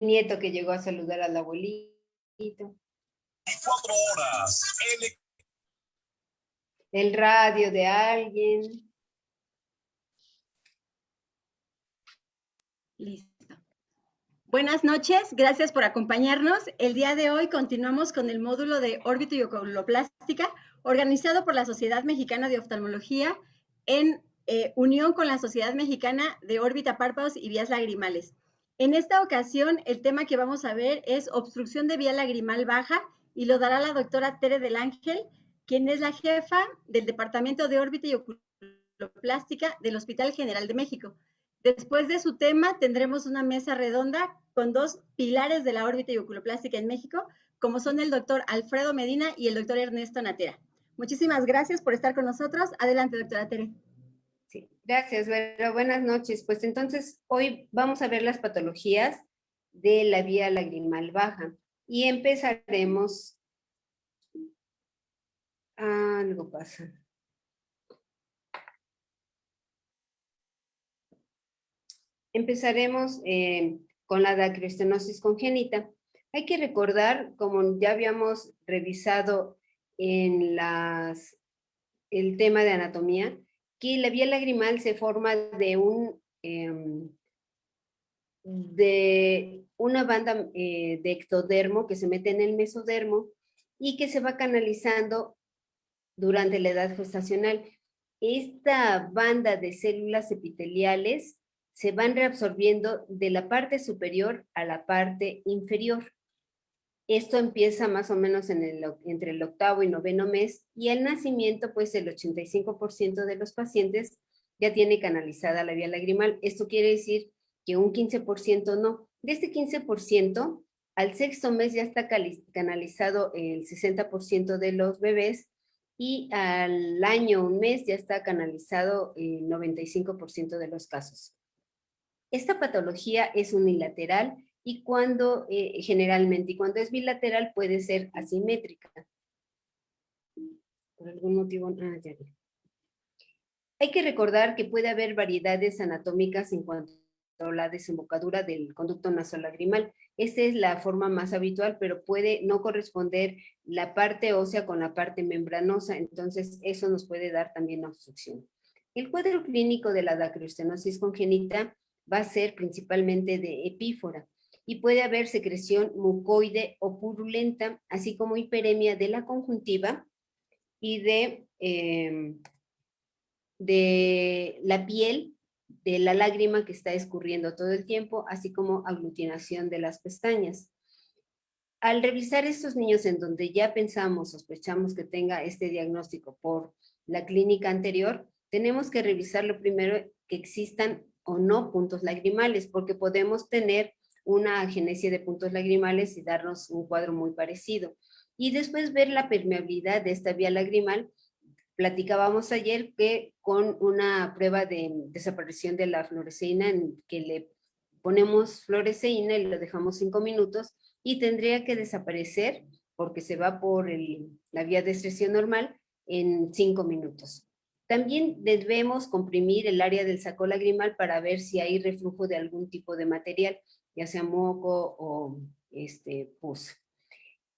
nieto que llegó a saludar al abuelito. 24 horas. El radio de alguien. Listo. Buenas noches, gracias por acompañarnos. El día de hoy continuamos con el módulo de órbita y oculoplástica organizado por la Sociedad Mexicana de Oftalmología en unión con la Sociedad Mexicana de órbita, párpados y vías lagrimales. En esta ocasión, el tema que vamos a ver es obstrucción de vía lagrimal baja y lo dará la doctora Tere del Ángel, quien es la jefa del Departamento de órbita y oculoplástica del Hospital General de México. Después de su tema, tendremos una mesa redonda con dos pilares de la órbita y oculoplástica en México, como son el doctor Alfredo Medina y el doctor Ernesto Natera. Muchísimas gracias por estar con nosotros. Adelante, doctora Tere. Sí, gracias, Vera. Buenas noches. Pues entonces, hoy vamos a ver las patologías de la vía lagrimal baja y empezaremos... Algo pasa. Empezaremos con la dacroestenosis congénita. Hay que recordar, como ya habíamos revisado en el tema de anatomía, que la vía lagrimal se forma de una banda de ectodermo que se mete en el mesodermo y que se va canalizando durante la edad gestacional. Esta banda de células epiteliales se van reabsorbiendo de la parte superior a la parte inferior. Esto empieza más o menos entre el 8º y 9º mes, y al nacimiento, pues el 85% de los pacientes ya tiene canalizada la vía lagrimal. Esto quiere decir que un 15% no. De este 15%, al 6º mes ya está canalizado el 60% de los bebés, y al año, un mes, ya está canalizado el 95% de los casos. Esta patología es unilateral y generalmente, y cuando es bilateral puede ser asimétrica. Por algún motivo, ya vi. Hay que recordar que puede haber variedades anatómicas en cuanto a la desembocadura del conducto nasolagrimal. Esta es la forma más habitual, pero puede no corresponder la parte ósea con la parte membranosa, entonces eso nos puede dar también obstrucción. El cuadro clínico de la dacroestenosis congénita va a ser principalmente de epífora, y puede haber secreción mucoide o purulenta, así como hiperemia de la conjuntiva y de la piel, de la lágrima que está escurriendo todo el tiempo, así como aglutinación de las pestañas. Al revisar estos niños en donde ya sospechamos que tenga este diagnóstico por la clínica anterior, tenemos que revisar lo primero que existan o no puntos lagrimales, porque podemos tener una agenesia de puntos lagrimales y darnos un cuadro muy parecido. Y después ver la permeabilidad de esta vía lagrimal. Platicábamos ayer que con una prueba de desaparición de la fluoresceína, en que le ponemos fluoresceína y lo dejamos 5 minutos, y tendría que desaparecer, porque se va por la vía de excreción normal, en 5 minutos. También debemos comprimir el área del saco lagrimal para ver si hay reflujo de algún tipo de material, ya sea moco o pus.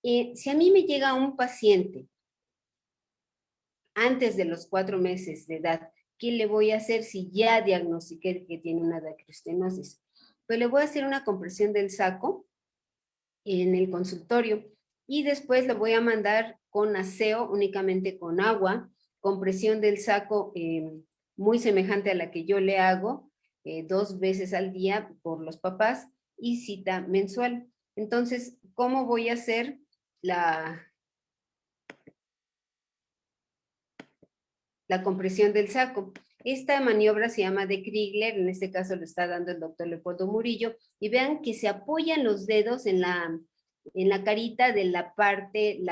Si a mí me llega un paciente antes de los 4 meses de edad, ¿qué le voy a hacer si ya diagnostiqué que tiene una dacroestenosis? Pues le voy a hacer una compresión del saco en el consultorio, y después lo voy a mandar con aseo, únicamente con agua, compresión del saco muy semejante a la que yo le hago 2 veces al día por los papás, y cita mensual. Entonces, ¿cómo voy a hacer la compresión del saco? Esta maniobra se llama de Krigler, en este caso lo está dando el doctor Leopoldo Murillo, y vean que se apoyan los dedos en la carita de la parte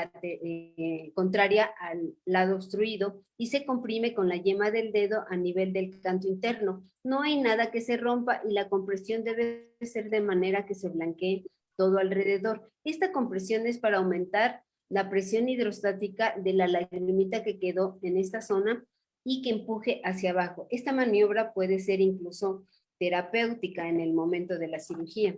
contraria al lado obstruido, y se comprime con la yema del dedo a nivel del canto interno. No hay nada que se rompa, y la compresión debe ser de manera que se blanquee todo alrededor. Esta compresión es para aumentar la presión hidrostática de la lagrimita que quedó en esta zona y que empuje hacia abajo. Esta maniobra puede ser incluso terapéutica en el momento de la cirugía.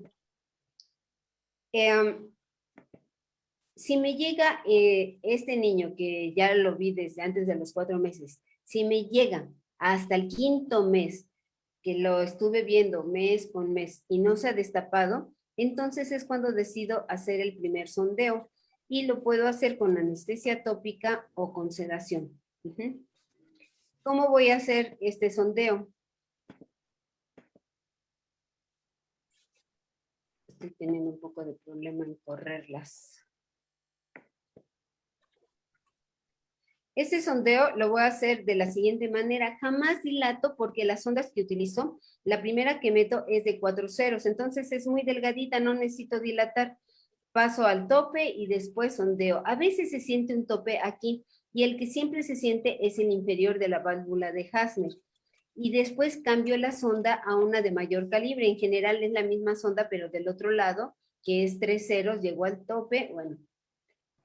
Si me llega este niño, que ya lo vi desde antes de los 4 meses, si me llega hasta el 5.º mes, que lo estuve viendo mes con mes y no se ha destapado, entonces es cuando decido hacer el primer sondeo y lo puedo hacer con anestesia tópica o con sedación. ¿Cómo voy a hacer este sondeo? Estoy teniendo un poco de problema en correrlas. Ese sondeo lo voy a hacer de la siguiente manera. Jamás dilato porque las ondas que utilizo, la primera que meto es de 4 ceros, entonces es muy delgadita, no necesito dilatar. Paso al tope y después sondeo. A veces se siente un tope aquí y el que siempre se siente es el inferior de la válvula de Hasner. Y después cambio la sonda a una de mayor calibre. En general es la misma sonda, pero del otro lado, que es 3 ceros, llegó al tope. Bueno,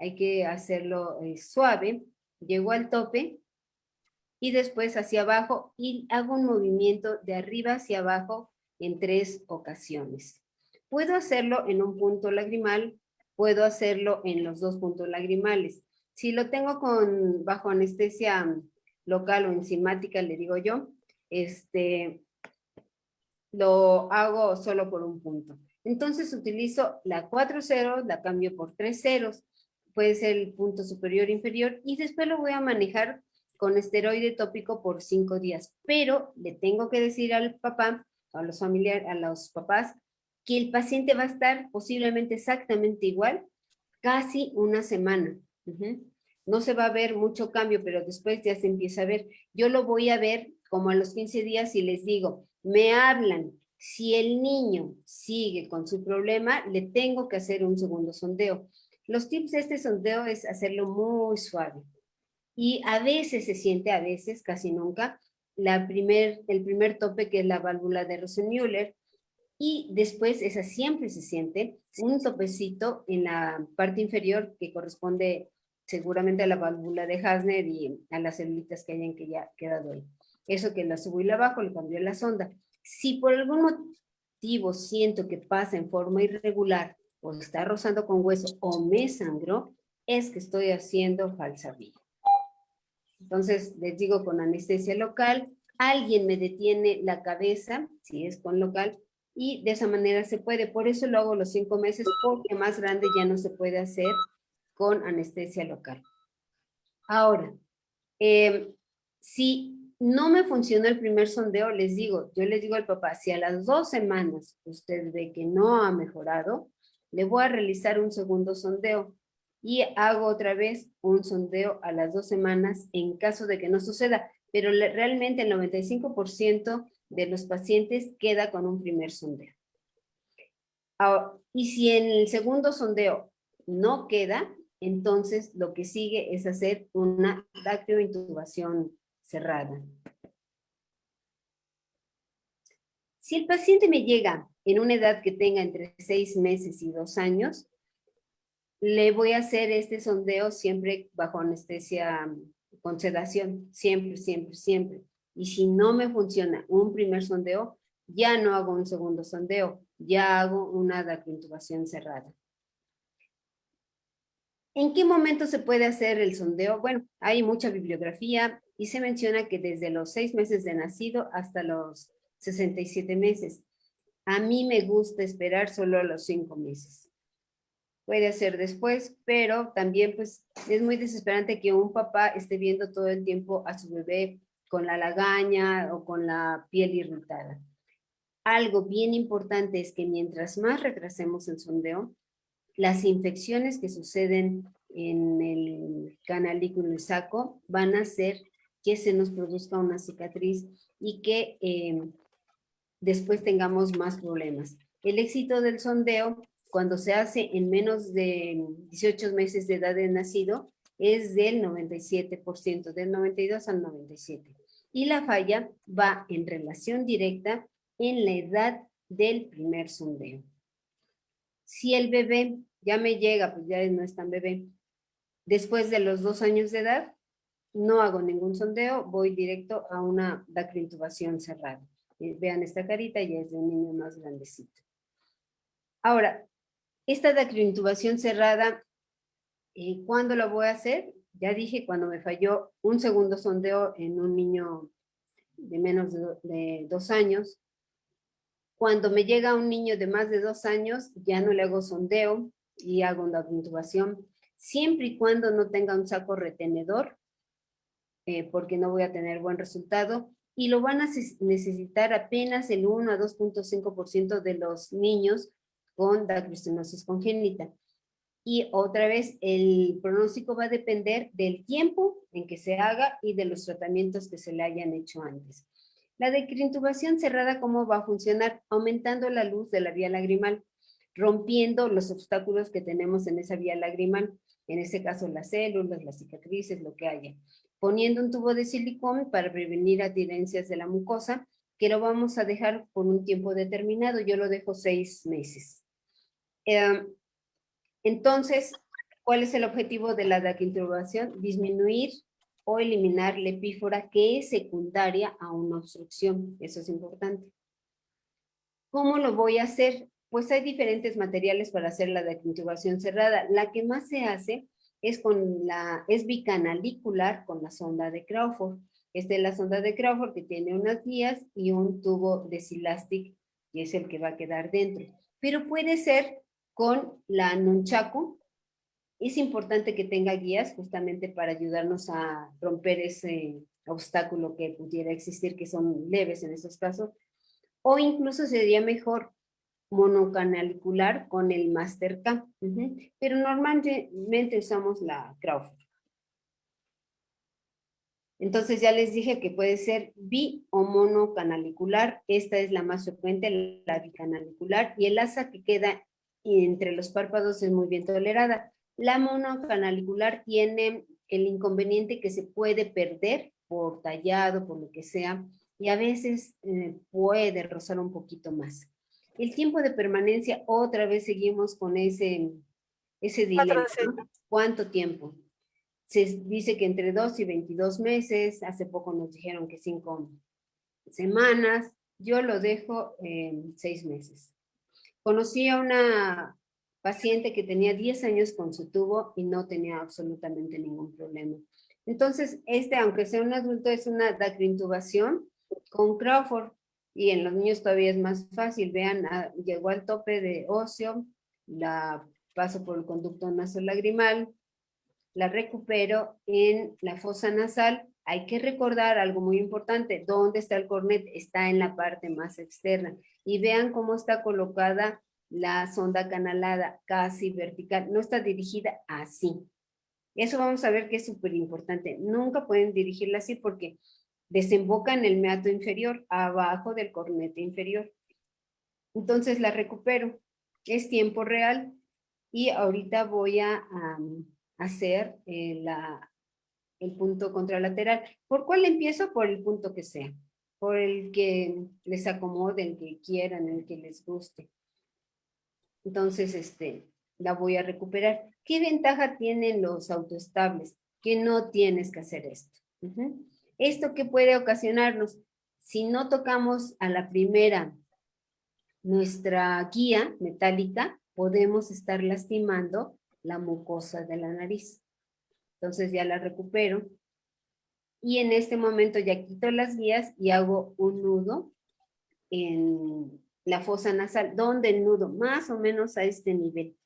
hay que hacerlo suave. Llego al tope y después hacia abajo y hago un movimiento de arriba hacia abajo en 3 ocasiones. Puedo hacerlo en un punto lagrimal, puedo hacerlo en los 2 puntos lagrimales. Si lo tengo bajo anestesia local o enzimática, le digo yo, lo hago solo por un punto. Entonces utilizo la 4 ceros, la cambio por 3 ceros, puede ser el punto superior, inferior, y después lo voy a manejar con esteroide tópico por 5 días. Pero le tengo que decir al papá, a los familiares, a los papás, que el paciente va a estar posiblemente exactamente igual, casi una semana. No se va a ver mucho cambio, pero después ya se empieza a ver. Yo lo voy a ver como a los 15 días y les digo, me hablan. Si el niño sigue con su problema, le tengo que hacer un segundo sondeo. Los tips de este sondeo es hacerlo muy suave. Y a veces se siente, a veces, casi nunca, el primer tope, que es la válvula de Rosenmüller, y después esa siempre se siente un topecito en la parte inferior que corresponde seguramente a la válvula de Hasner y a las celulitas que hayan que ya quedado ahí. Eso que la subo y la bajo, le cambio la sonda. Si por algún motivo siento que pasa en forma irregular o está rozando con hueso o me sangró, es que estoy haciendo falsa vía. Entonces, les digo, con anestesia local, alguien me detiene la cabeza, si es con local, y de esa manera se puede. Por eso lo hago los 5 meses, porque más grande ya no se puede hacer con anestesia local. Ahora, si no me funcionó el primer sondeo, yo les digo al papá, si a las 2 semanas usted ve que no ha mejorado, le voy a realizar un segundo sondeo y hago otra vez un sondeo a las 2 semanas en caso de que no suceda, pero realmente el 95% de los pacientes queda con un primer sondeo. Y si en el segundo sondeo no queda, entonces lo que sigue es hacer una dactiointubación cerrada. Si el paciente me llega en una edad que tenga entre 6 meses y 2 años, le voy a hacer este sondeo siempre bajo anestesia con sedación, siempre, siempre, siempre. Y si no me funciona un primer sondeo, ya no hago un segundo sondeo, ya hago una dactiointubación cerrada. ¿En qué momento se puede hacer el sondeo? Bueno, hay mucha bibliografía y se menciona que desde los 6 meses de nacido hasta los 67 meses. A mí me gusta esperar solo a los 5 meses. Puede ser después, pero también pues es muy desesperante que un papá esté viendo todo el tiempo a su bebé con la lagaña o con la piel irritada. Algo bien importante es que mientras más retrasemos el sondeo, las infecciones que suceden en el canalículo y saco van a hacer que se nos produzca una cicatriz y que después tengamos más problemas. El éxito del sondeo, cuando se hace en menos de 18 meses de edad de nacido, es del 97%, del 92 al 97%. Y la falla va en relación directa en la edad del primer sondeo. Si el bebé ya me llega, pues ya no es tan bebé, después de los 2 años de edad, no hago ningún sondeo, voy directo a una dactiointubación cerrada. Vean esta carita, ya es de un niño más grandecito. Ahora, Esta dacrointubación cerrada, ¿cuándo la voy a hacer? Ya dije, cuando me falló un segundo sondeo en un niño de menos de 2 años. Cuando me llega un niño de más de 2 años, ya no le hago sondeo y hago una intubación, siempre y cuando no tenga un saco retenedor, porque no voy a tener buen resultado, y lo van a necesitar apenas el 1 a 2.5% de los niños con dacroestenosis congénita. Y otra vez, el pronóstico va a depender del tiempo en que se haga y de los tratamientos que se le hayan hecho antes. La dacrointubación cerrada, ¿cómo va a funcionar? Aumentando la luz de la vía lagrimal, rompiendo los obstáculos que tenemos en esa vía lagrimal, en este caso las células, las cicatrices, lo que haya. Poniendo un tubo de silicón para prevenir adherencias de la mucosa, que lo vamos a dejar por un tiempo determinado. Yo lo dejo 6 meses. Entonces, ¿cuál es el objetivo de la dacrointubación? Disminuir o eliminar la epífora que es secundaria a una obstrucción. Eso es importante. ¿Cómo lo voy a hacer? Pues hay diferentes materiales para hacer la dacrointubación cerrada. La que más se hace es bicanalicular con la sonda de Crawford. Esta es la sonda de Crawford que tiene unas guías y un tubo de Silastic, que es el que va a quedar dentro. Pero puede ser con la nunchaku. Es importante que tenga guías justamente para ayudarnos a romper ese obstáculo que pudiera existir, que son leves en estos casos. O incluso sería mejor monocanalicular con el Mastercam. Pero normalmente usamos la Crawford. Entonces ya les dije que puede ser bi o monocanalicular. Esta es la más frecuente, la bicanalicular, y el asa que queda entre los párpados es muy bien tolerada. La monocanalicular tiene el inconveniente que se puede perder por tallado, por lo que sea, y a veces puede rozar un poquito más. El tiempo de permanencia, otra vez seguimos con ese dilema, ¿no? ¿Cuánto tiempo? Se dice que entre 2 y 22 meses, hace poco nos dijeron que 5 semanas, yo lo dejo en 6 meses. Conocí a una paciente que tenía 10 años con su tubo y no tenía absolutamente ningún problema. Entonces, aunque sea un adulto, es una dacrointubación con Crawford, y en los niños todavía es más fácil. Vean, llegó al tope de óseo, la paso por el conducto nasolagrimal, la recupero en la fosa nasal. Hay que recordar algo muy importante: ¿dónde está el cornet? Está en la parte más externa. Y vean cómo está colocada la sonda canalada, casi vertical, no está dirigida así. Eso vamos a ver que es súper importante. Nunca pueden dirigirla así porque desemboca en el meato inferior, abajo del cornete inferior. Entonces la recupero. Es tiempo real y ahorita voy a hacer el punto contralateral. ¿Por cuál empiezo? Por el punto que sea, por el que les acomode, el que quieran, el que les guste. Entonces, la voy a recuperar. ¿Qué ventaja tienen los autoestables? Que no tienes que hacer esto. ¿Esto qué puede ocasionarnos? Si no tocamos a la primera nuestra guía metálica, podemos estar lastimando la mucosa de la nariz. Entonces ya la recupero. Y en este momento ya quito las guías y hago un nudo en la fosa nasal. ¿Dónde el nudo? Más o menos a este nivel.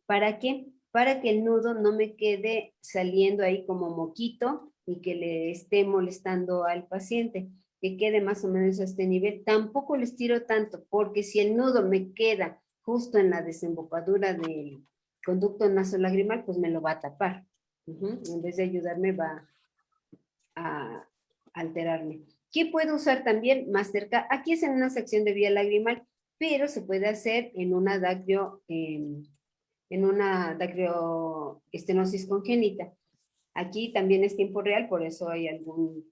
¿Para qué? Para que el nudo no me quede saliendo ahí como moquito y que le esté molestando al paciente, que quede más o menos a este nivel. Tampoco les tiro tanto, porque si el nudo me queda justo en la desembocadura del conducto nasolagrimal, pues me lo va a tapar. En vez de ayudarme, va a alterarme. ¿Qué puedo usar también? Mastercam. Aquí es en una sección de vía lagrimal, pero se puede hacer en una dacroestenosis congénita. Aquí también es tiempo real, por eso hay algún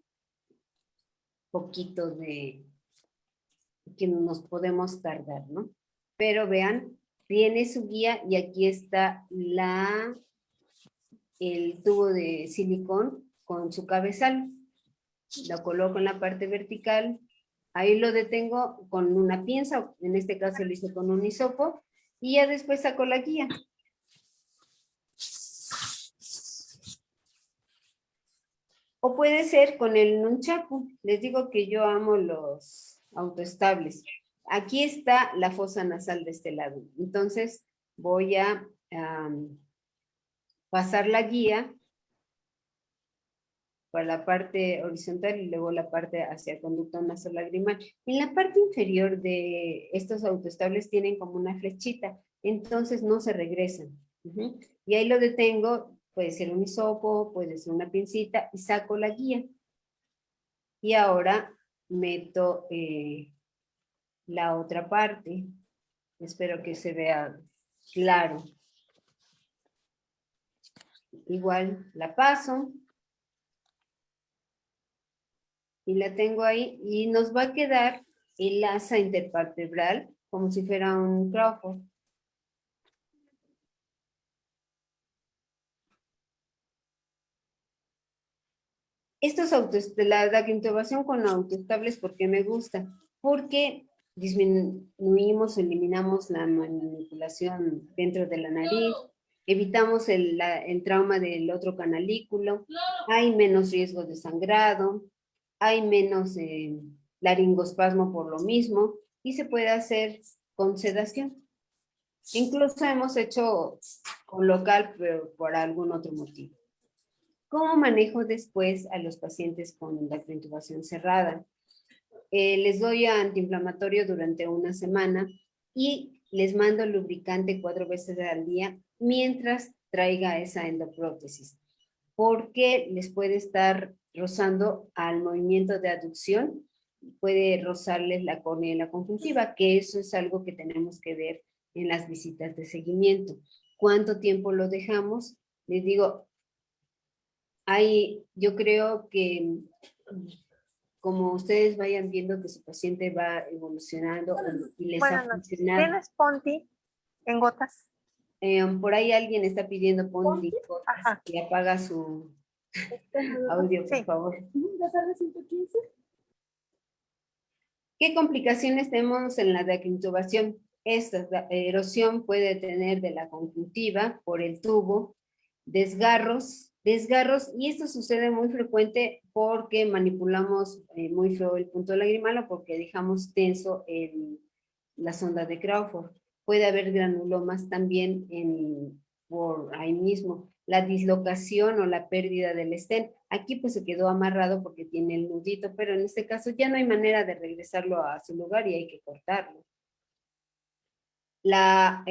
poquito de que nos podemos tardar, ¿no? Pero vean, tiene su guía y aquí está el tubo de silicón con su cabezal. Lo coloco en la parte vertical, ahí lo detengo con una pinza, en este caso lo hice con un hisopo, y ya después saco la guía. O puede ser con el nunchaku. Les digo que yo amo los autoestables. Aquí está la fosa nasal de este lado. Entonces voy a pasar la guía por la parte horizontal y luego la parte hacia el conducto nasolagrimal. En la parte inferior de estos autoestables tienen como una flechita, entonces no se regresan. Y ahí lo detengo, puede ser un hisopo, puede ser una pincita, y saco la guía. Y ahora meto la otra parte. Espero que se vea claro. Igual la paso. Y la tengo ahí. Y nos va a quedar el asa intervertebral como si fuera un Crawford. La daquintubación con autoestables, ¿por qué me gusta? Porque disminuimos, eliminamos la manipulación dentro de la nariz, evitamos el trauma del otro canalículo, hay menos riesgo de sangrado, hay menos laringospasmo por lo mismo, y se puede hacer con sedación. Incluso hemos hecho con local, pero por algún otro motivo. ¿Cómo manejo después a los pacientes con la intubación cerrada? Les doy antiinflamatorio durante una semana y les mando lubricante 4 veces al día mientras traiga esa endoprótesis, porque les puede estar rozando al movimiento de aducción, puede rozarles la córnea y la conjuntiva, que eso es algo que tenemos que ver en las visitas de seguimiento. ¿Cuánto tiempo lo dejamos? Les digo, yo creo que como ustedes vayan viendo que su paciente va evolucionando y les ha funcionado. ¿Tienes Ponti en gotas? Por ahí alguien está pidiendo Ponti gotas y apaga su audio, por favor. ¿Qué complicaciones tenemos en la daquintubación? Esta erosión puede tener de la conjuntiva por el tubo, desgarros, y esto sucede muy frecuente porque manipulamos muy feo el punto lagrimal o porque dejamos tenso la sonda de Crawford. Puede haber granulomas también por ahí mismo. La dislocación o la pérdida del estén. Aquí pues se quedó amarrado porque tiene el nudito, pero en este caso ya no hay manera de regresarlo a su lugar y hay que cortarlo. La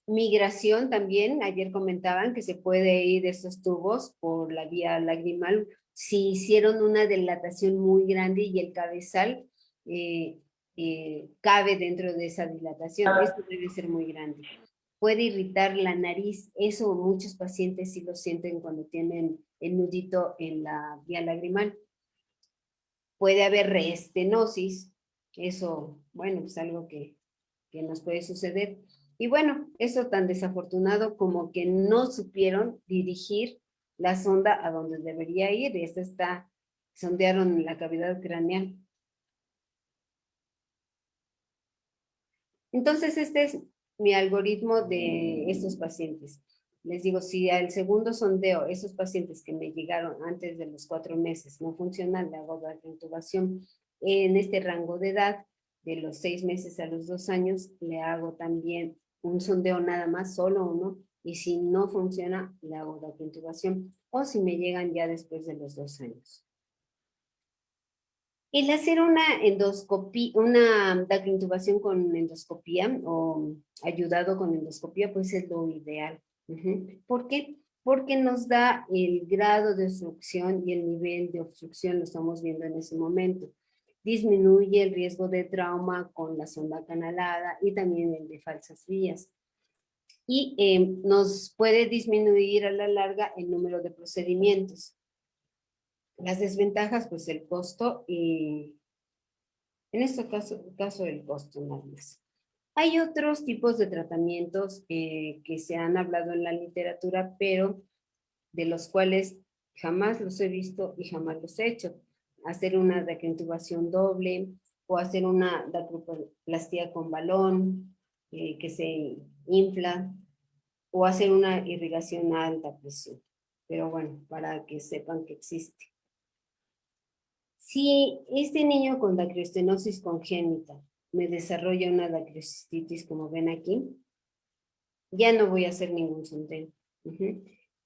migración también, ayer comentaban que se puede ir de esos tubos por la vía lagrimal si hicieron una dilatación muy grande y el cabezal cabe dentro de esa dilatación. Esto debe ser muy grande. Puede irritar la nariz, eso muchos pacientes sí lo sienten cuando tienen el nudito en la vía lagrimal. Puede haber reestenosis, eso, bueno, es algo que nos puede suceder. Y bueno, eso tan desafortunado como que no supieron dirigir la sonda a donde debería ir. Sondearon la cavidad craneal. Entonces, este es mi algoritmo de estos pacientes. Les digo, si al segundo sondeo, esos pacientes que me llegaron antes de los 4 meses no funcionan, le hago la intubación. En este rango de edad, de los 6 meses a los 2 años, le hago también un sondeo nada más, solo uno, y si no funciona, le hago la intubación, o si me llegan ya después de los 2 años. El hacer una endoscopía, una intubación con endoscopía o ayudado con endoscopía, pues es lo ideal. ¿Por qué? Porque nos da el grado de obstrucción y el nivel de obstrucción, lo estamos viendo en ese momento. Disminuye el riesgo de trauma con la sonda canalada y también el de falsas vías. Y nos puede disminuir a la larga el número de procedimientos. Las desventajas, pues el costo y en este caso el costo nada más. Hay otros tipos de tratamientos que se han hablado en la literatura, pero de los cuales jamás los he visto y jamás los he hecho. Hacer una daquintubación doble o hacer una daquiplastia con balón que se infla, o hacer una irrigación a alta presión. Pero bueno, para que sepan que existe. Si este niño con dacriostenosis congénita me desarrolla una dacriocistitis, como ven aquí, ya no voy a hacer ningún sondeo.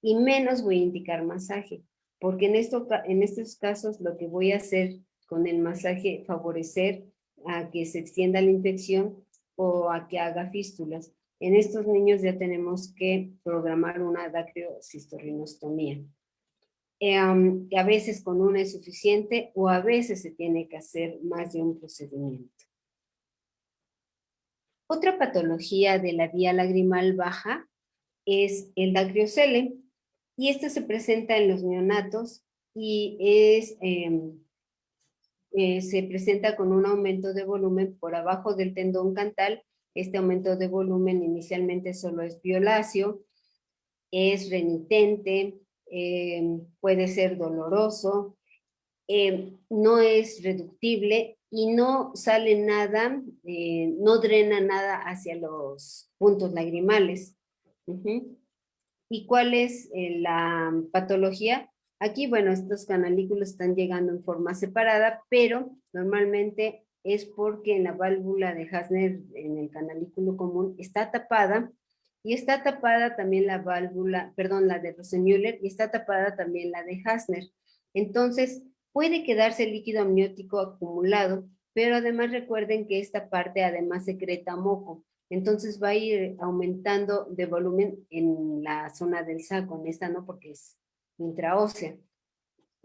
Y menos voy a indicar masaje, porque en estos casos lo que voy a hacer con el masaje, favorecer a que se extienda la infección o a que haga fístulas. En estos niños ya tenemos que programar una dacriocistorrinostomía. A veces con una es suficiente o a veces se tiene que hacer más de un procedimiento. Otra patología de la vía lagrimal baja es el dacriocele, y esto se presenta en los neonatos y se presenta con un aumento de volumen por abajo del tendón cantal. Este aumento de volumen inicialmente solo es violáceo, es renitente, puede ser doloroso, no es reductible y no sale nada, no drena nada hacia los puntos lagrimales. ¿Y cuál es la patología? Aquí, bueno, estos canalículos están llegando en forma separada, pero normalmente es porque en la válvula de Hasner, en el canalículo común, está tapada, y está tapada también la válvula, perdón, la de Rosenmüller, y está tapada también la de Hasner. Entonces, puede quedarse líquido amniótico acumulado, pero además recuerden que esta parte además secreta moco. Entonces va a ir aumentando de volumen en la zona del saco, en esta no, porque es intraósea.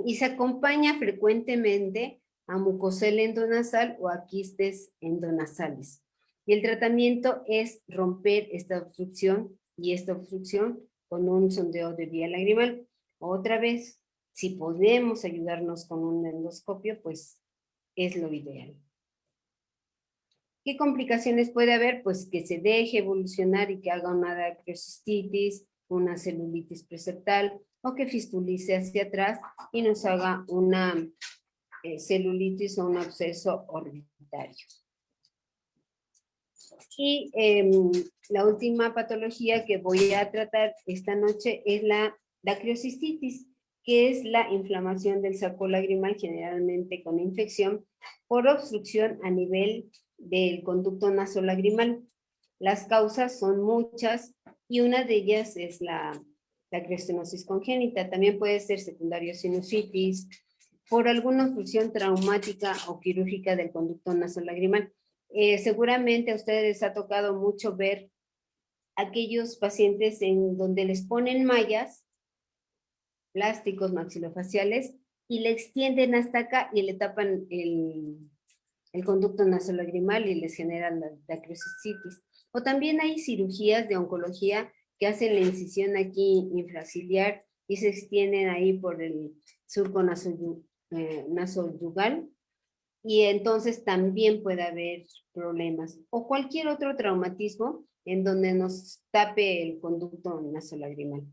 Y se acompaña frecuentemente a mucosela endonasal o a quistes endonasales. Y el tratamiento es romper esta obstrucción y esta obstrucción con un sondeo de vía lagrimal. Otra vez, si podemos ayudarnos con un endoscopio, pues es lo ideal. ¿Qué complicaciones puede haber? Pues que se deje evolucionar y que haga una dacriocistitis, una celulitis preseptal, o que fistulice hacia atrás y nos haga una celulitis o un absceso orbitario. Y la última patología que voy a tratar esta noche es la dacriocistitis, que es la inflamación del saco lagrimal, generalmente con infección por obstrucción a nivel del conducto nasolagrimal. Las causas son muchas y una de ellas es la dacriostenosis congénita. También puede ser secundario sinusitis, por alguna obstrucción traumática o quirúrgica del conducto nasolagrimal. Seguramente a ustedes les ha tocado mucho ver aquellos pacientes en donde les ponen mallas plásticos maxilofaciales y le extienden hasta acá y le tapan el conducto nasolagrimal y les generan la dacriocistitis. O también hay cirugías de oncología que hacen la incisión aquí infraciliar y se extienden ahí por el surco nasoyugal, y entonces también puede haber problemas. O cualquier otro traumatismo en donde nos tape el conducto nasolagrimal.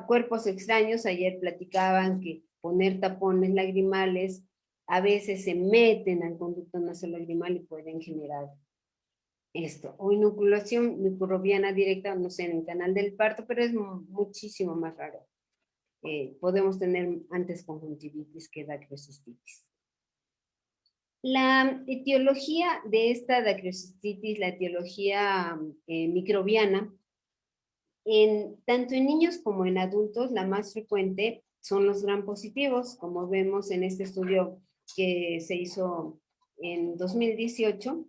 Cuerpos extraños, ayer platicaban que poner tapones lagrimales a veces se meten al conducto nasolagrimal y pueden generar esto. O inoculación microbiana directa, no sé, en el canal del parto, pero es muchísimo más raro. Podemos tener antes conjuntivitis que dacriocistitis. La etiología de esta dacriocistitis, la etiología microbiana, tanto en niños como en adultos, la más frecuente son los gram positivos, como vemos en este estudio que se hizo en 2018.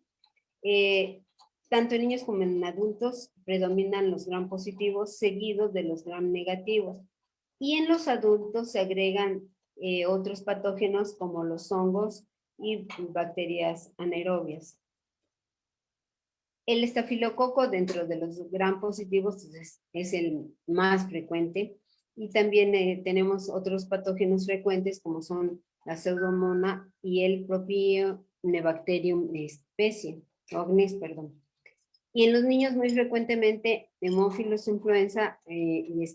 Tanto en niños como en adultos predominan los gram positivos seguidos de los gram negativos. Y en los adultos se agregan otros patógenos como los hongos y bacterias anaerobias. El estafilococo dentro de los gram positivos es el más frecuente, y también tenemos otros patógenos frecuentes como son la pseudomonas y el Propionibacterium especie, ognis, perdón. Y en los niños muy frecuentemente Haemophilus influenza y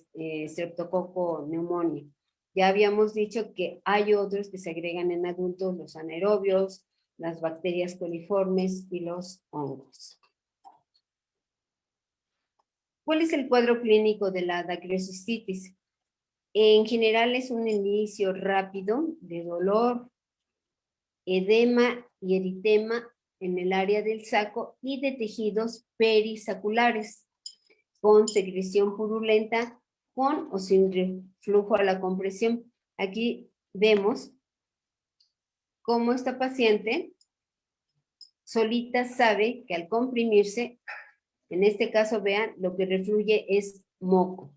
Streptococo pneumoniae. Ya habíamos dicho que hay otros que se agregan en adultos, los anaerobios, las bacterias coliformes y los hongos. ¿Cuál es el cuadro clínico de la dactiocistitis? En general es un inicio rápido de dolor, edema y eritema en el área del saco y de tejidos perisaculares, con secreción purulenta, con o sin reflujo a la compresión. Aquí vemos cómo esta paciente solita sabe que al comprimirse, en este caso, vean, lo que refluye es moco,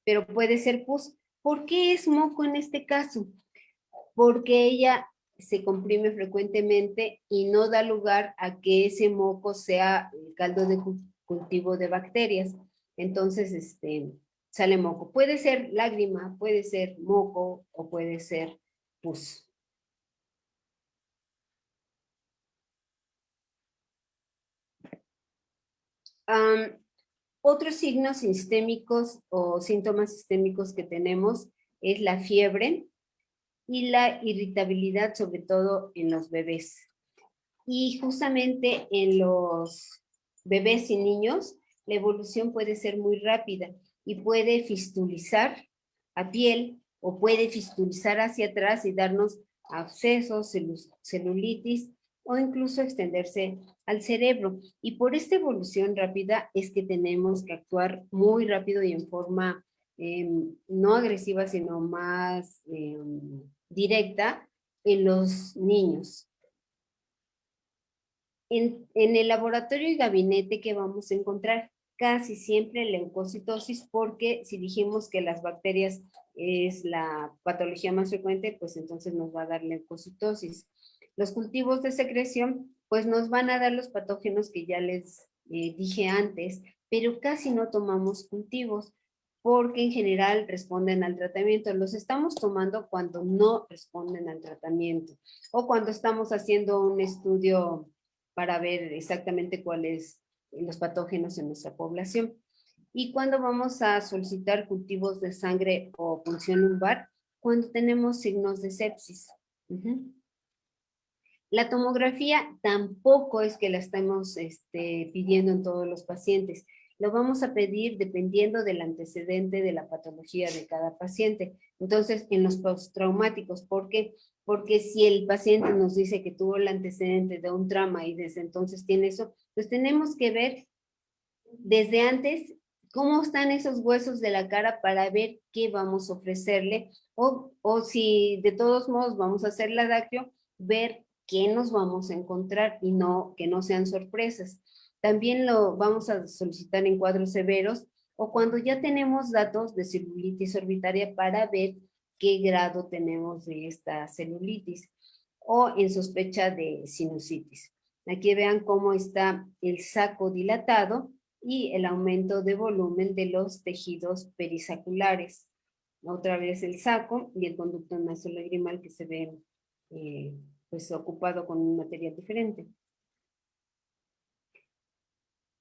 pero puede ser pus. ¿Por qué es moco en este caso? Porque ella se comprime frecuentemente y no da lugar a que ese moco sea el caldo de cultivo de bacterias. Entonces, sale moco. Puede ser lágrima, puede ser moco o puede ser pus. Otros signos sistémicos o síntomas sistémicos que tenemos es la fiebre y la irritabilidad, sobre todo en los bebés. Y justamente en los bebés y niños, la evolución puede ser muy rápida y puede fistulizar a piel o puede fistulizar hacia atrás y darnos abscesos, celulitis o incluso extenderse al cerebro. Y por esta evolución rápida es que tenemos que actuar muy rápido y en forma no agresiva, sino más directa en los niños. En el laboratorio y gabinete que vamos a encontrar casi siempre leucocitosis, porque si dijimos que las bacterias es la patología más frecuente, pues entonces nos va a dar leucocitosis. Los cultivos de secreción, pues nos van a dar los patógenos que ya les dije antes, pero casi no tomamos cultivos, porque en general responden al tratamiento. Los estamos tomando cuando no responden al tratamiento, o cuando estamos haciendo un estudio para ver exactamente cuáles los patógenos en nuestra población. Y cuando vamos a solicitar cultivos de sangre o punción lumbar, cuando tenemos signos de sepsis. La tomografía tampoco es que la estemos pidiendo en todos los pacientes. Lo vamos a pedir dependiendo del antecedente de la patología de cada paciente. Entonces, en los postraumáticos, ¿por qué? Porque si el paciente nos dice que tuvo el antecedente de un trauma y desde entonces tiene eso, pues tenemos que ver desde antes cómo están esos huesos de la cara para ver qué vamos a ofrecerle o si de todos modos vamos a hacer la dactio, ver qué nos vamos a encontrar y no que no sean sorpresas. También lo vamos a solicitar en cuadros severos o cuando ya tenemos datos de celulitis orbitaria para ver qué grado tenemos de esta celulitis o en sospecha de sinusitis. Aquí vean cómo está el saco dilatado y el aumento de volumen de los tejidos perisaculares. Otra vez el saco y el conducto nasolagrimal que se ve pues ocupado con un material diferente.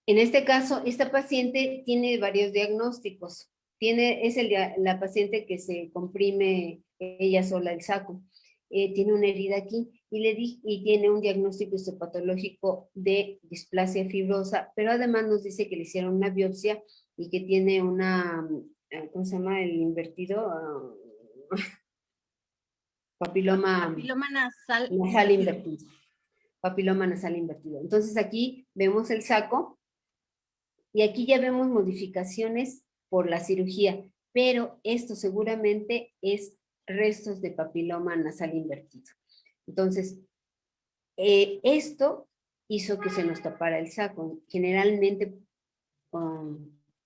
En este caso, esta paciente tiene varios diagnósticos. Es la paciente que se comprime ella sola el saco. Tiene una herida aquí y tiene un diagnóstico histopatológico de displasia fibrosa, pero además nos dice que le hicieron una biopsia y que tiene una, ¿cómo se llama? El invertido, papiloma nasal invertido. Papiloma nasal invertido. Entonces aquí vemos el saco y aquí ya vemos modificaciones por la cirugía, pero esto seguramente es restos de papiloma nasal invertido. Entonces, esto hizo que se nos tapara el saco. Generalmente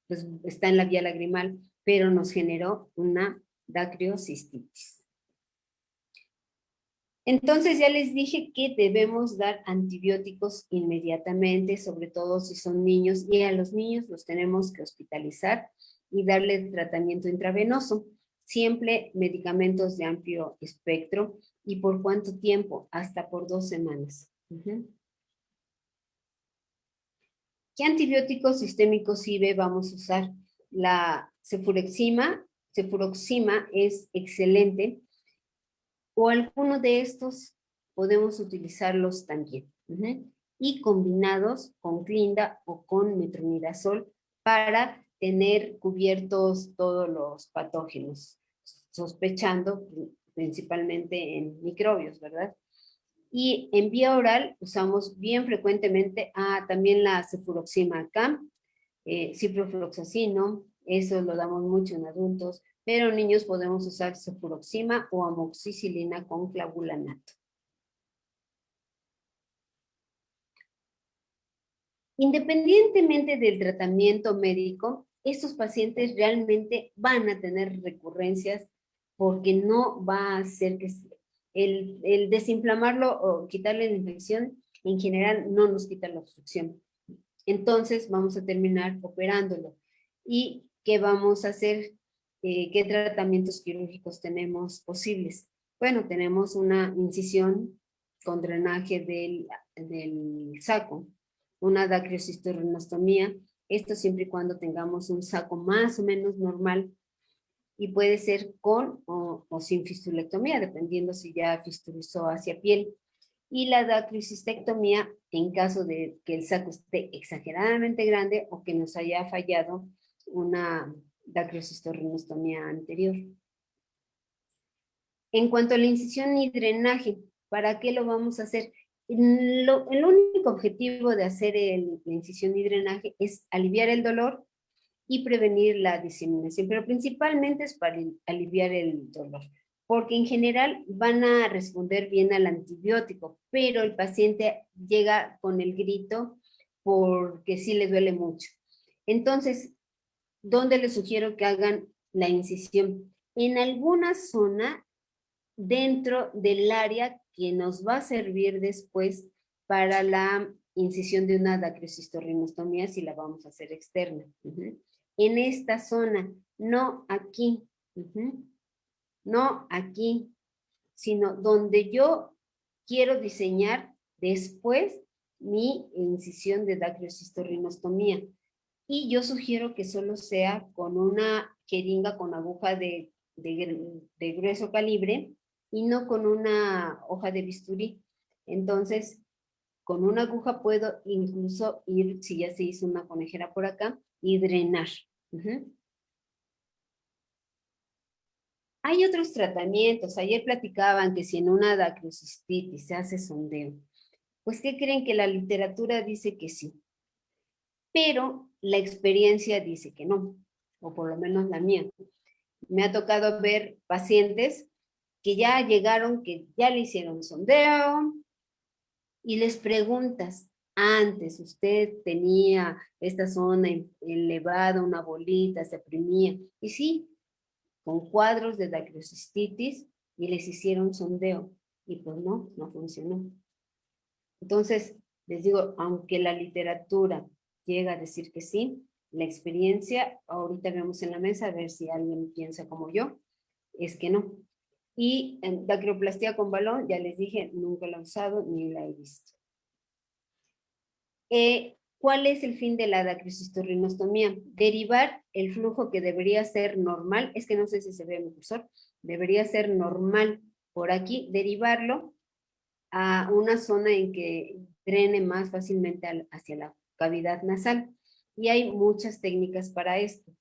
pues está en la vía lagrimal, pero nos generó una dactiocistitis. Entonces ya les dije que debemos dar antibióticos inmediatamente, sobre todo si son niños, y a los niños los tenemos que hospitalizar y darle tratamiento intravenoso. Siempre medicamentos de amplio espectro. ¿Y por cuánto tiempo? Hasta por 2 semanas. ¿Qué antibióticos sistémicos IB vamos a usar? La cefuroxima es excelente, o alguno de estos podemos utilizarlos también. Y combinados con clinda o con metronidazol para tener cubiertos todos los patógenos, sospechando principalmente en microbios, ¿verdad? Y en vía oral usamos bien frecuentemente también la cefuroxima CAM, ciprofloxacino, eso lo damos mucho en adultos, pero en niños podemos usar cefuroxima o amoxicilina con clavulanato. Independientemente del tratamiento médico, estos pacientes realmente van a tener recurrencias porque no va a hacer que el desinflamarlo o quitarle la infección en general no nos quita la obstrucción. Entonces vamos a terminar operándolo. ¿Y qué vamos a hacer? ¿Qué tratamientos quirúrgicos tenemos posibles? Bueno, tenemos una incisión con drenaje del saco, una dacriosistorrinostomía, esto siempre y cuando tengamos un saco más o menos normal, y puede ser con o sin fistulectomía, dependiendo si ya fistulizó hacia piel. Y la dacriocistectomía en caso de que el saco esté exageradamente grande o que nos haya fallado una dacriosistorrinostomía anterior. En cuanto a la incisión y drenaje, ¿para qué lo vamos a hacer? El único objetivo de hacer la incisión y drenaje es aliviar el dolor y prevenir la diseminación, pero principalmente es para aliviar el dolor, porque en general van a responder bien al antibiótico, pero el paciente llega con el grito porque sí le duele mucho. Entonces, ¿dónde les sugiero que hagan la incisión? En alguna zona dentro del área que nos va a servir después para la incisión de una dacriosistorrinostomía si la vamos a hacer externa. En esta zona, no aquí, no aquí, sino donde yo quiero diseñar después mi incisión de dacriosistorrinostomía. Y yo sugiero que solo sea con una jeringa con aguja de grueso calibre y no con una hoja de bisturí. Entonces, con una aguja puedo incluso ir, si ya se hizo una conejera por acá, y drenar. Hay otros tratamientos. Ayer platicaban que si en una dacriocistitis se hace sondeo, pues ¿qué creen? Que la literatura dice que sí, pero la experiencia dice que no, o por lo menos la mía. Me ha tocado ver pacientes que ya llegaron, que ya le hicieron sondeo, y les preguntas, antes usted tenía esta zona elevada, una bolita, se oprimía, y sí, con cuadros de dacriocistitis, y les hicieron sondeo, y pues no funcionó. Entonces, les digo, aunque la literatura llega a decir que sí, la experiencia, ahorita vemos en la mesa, a ver si alguien piensa como yo, es que no. Y en dacrioplastia con balón, ya les dije, nunca la he usado ni la he visto. ¿Cuál es el fin de la dacriosistorrinostomía? Derivar el flujo que debería ser normal, es que no sé si se ve en mi cursor, debería ser normal por aquí, derivarlo a una zona en que drene más fácilmente hacia la cavidad nasal. Y hay muchas técnicas para esto.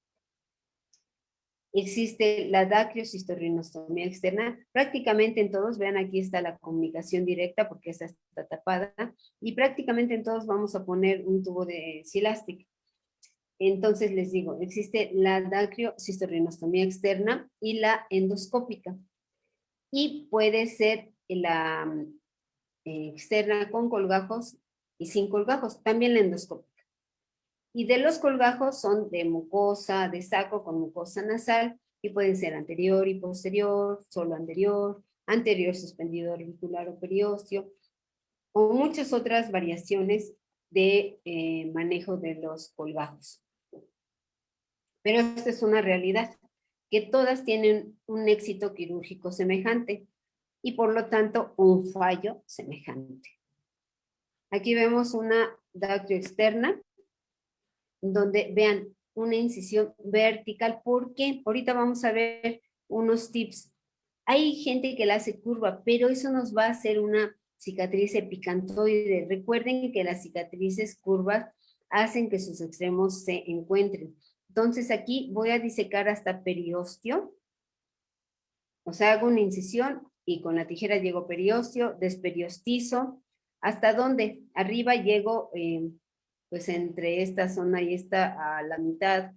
Existe la dacriosistorrinostomía externa, prácticamente en todos, vean aquí está la comunicación directa porque esta está tapada, y prácticamente en todos vamos a poner un tubo de silástica. Entonces les digo, existe la dacriosistorrinostomía externa y la endoscópica, y puede ser la externa con colgajos y sin colgajos, también la endoscópica. Y de los colgajos son de mucosa, de saco con mucosa nasal, y pueden ser anterior y posterior, solo anterior, anterior suspendido orbicular o periósteo, o muchas otras variaciones de manejo de los colgajos. Pero esta es una realidad, que todas tienen un éxito quirúrgico semejante y por lo tanto un fallo semejante. Aquí vemos una dactio externa, donde vean una incisión vertical, porque ahorita vamos a ver unos tips. Hay gente que la hace curva, pero eso nos va a hacer una cicatriz epicantoide. Recuerden que las cicatrices curvas hacen que sus extremos se encuentren. Entonces aquí voy a disecar hasta periósteo, o sea, hago una incisión y con la tijera llego periósteo, desperiostizo, ¿hasta dónde? Arriba llego, pues entre esta zona y esta a la mitad,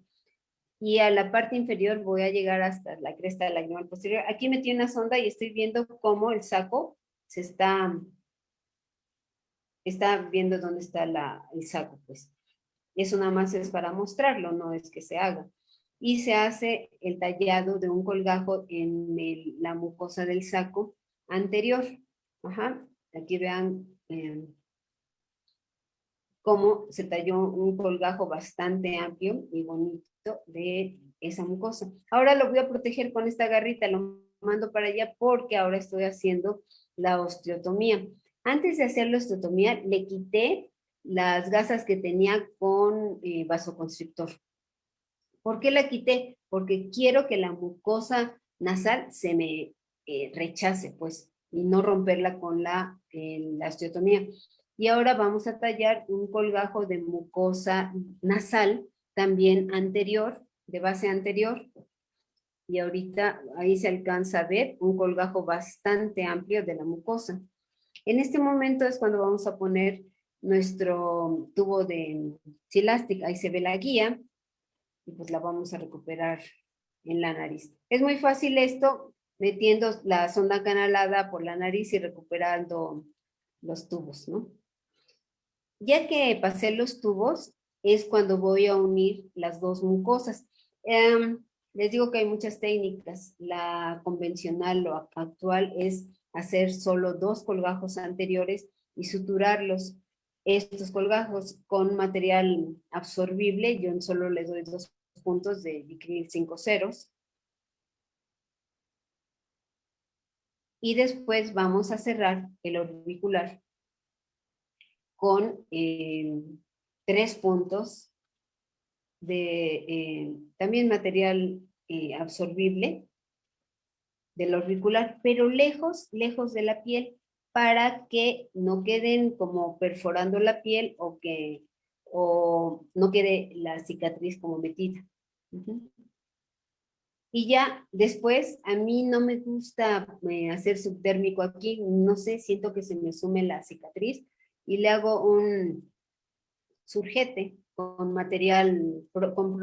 y a la parte inferior voy a llegar hasta la cresta lagrimal posterior. Aquí metí una sonda y estoy viendo cómo el saco se está viendo dónde está el saco, pues. Eso nada más es para mostrarlo, no es que se haga. Y se hace el tallado de un colgajo en la mucosa del saco anterior. Ajá. Aquí vean cómo se talló un colgajo bastante amplio y bonito de esa mucosa. Ahora lo voy a proteger con esta garrita, lo mando para allá porque ahora estoy haciendo la osteotomía. Antes de hacer la osteotomía, le quité las gasas que tenía con vasoconstrictor. ¿Por qué la quité? Porque quiero que la mucosa nasal se me rechace, pues, y no romperla con la osteotomía. Y ahora vamos a tallar un colgajo de mucosa nasal, también anterior, de base anterior. Y ahorita ahí se alcanza a ver un colgajo bastante amplio de la mucosa. En este momento es cuando vamos a poner nuestro tubo de Silastic. Ahí se ve la guía y pues la vamos a recuperar en la nariz. Es muy fácil esto, metiendo la sonda canalada por la nariz y recuperando los tubos, ¿no? Ya que pasé los tubos, es cuando voy a unir las dos mucosas. Les digo que hay muchas técnicas. La convencional o actual es hacer solo 2 colgajos anteriores y suturarlos. Estos colgajos con material absorbible, yo solo les doy 2 puntos de Vicryl 5 ceros. Y después vamos a cerrar el orbicular con 3 puntos de también material absorbible del orbicular, pero lejos de la piel, para que no queden como perforando la piel o no quede la cicatriz como metida. Y ya después, a mí no me gusta hacer subdérmico aquí, no sé, siento que se me sume la cicatriz y le hago un surjete con material, con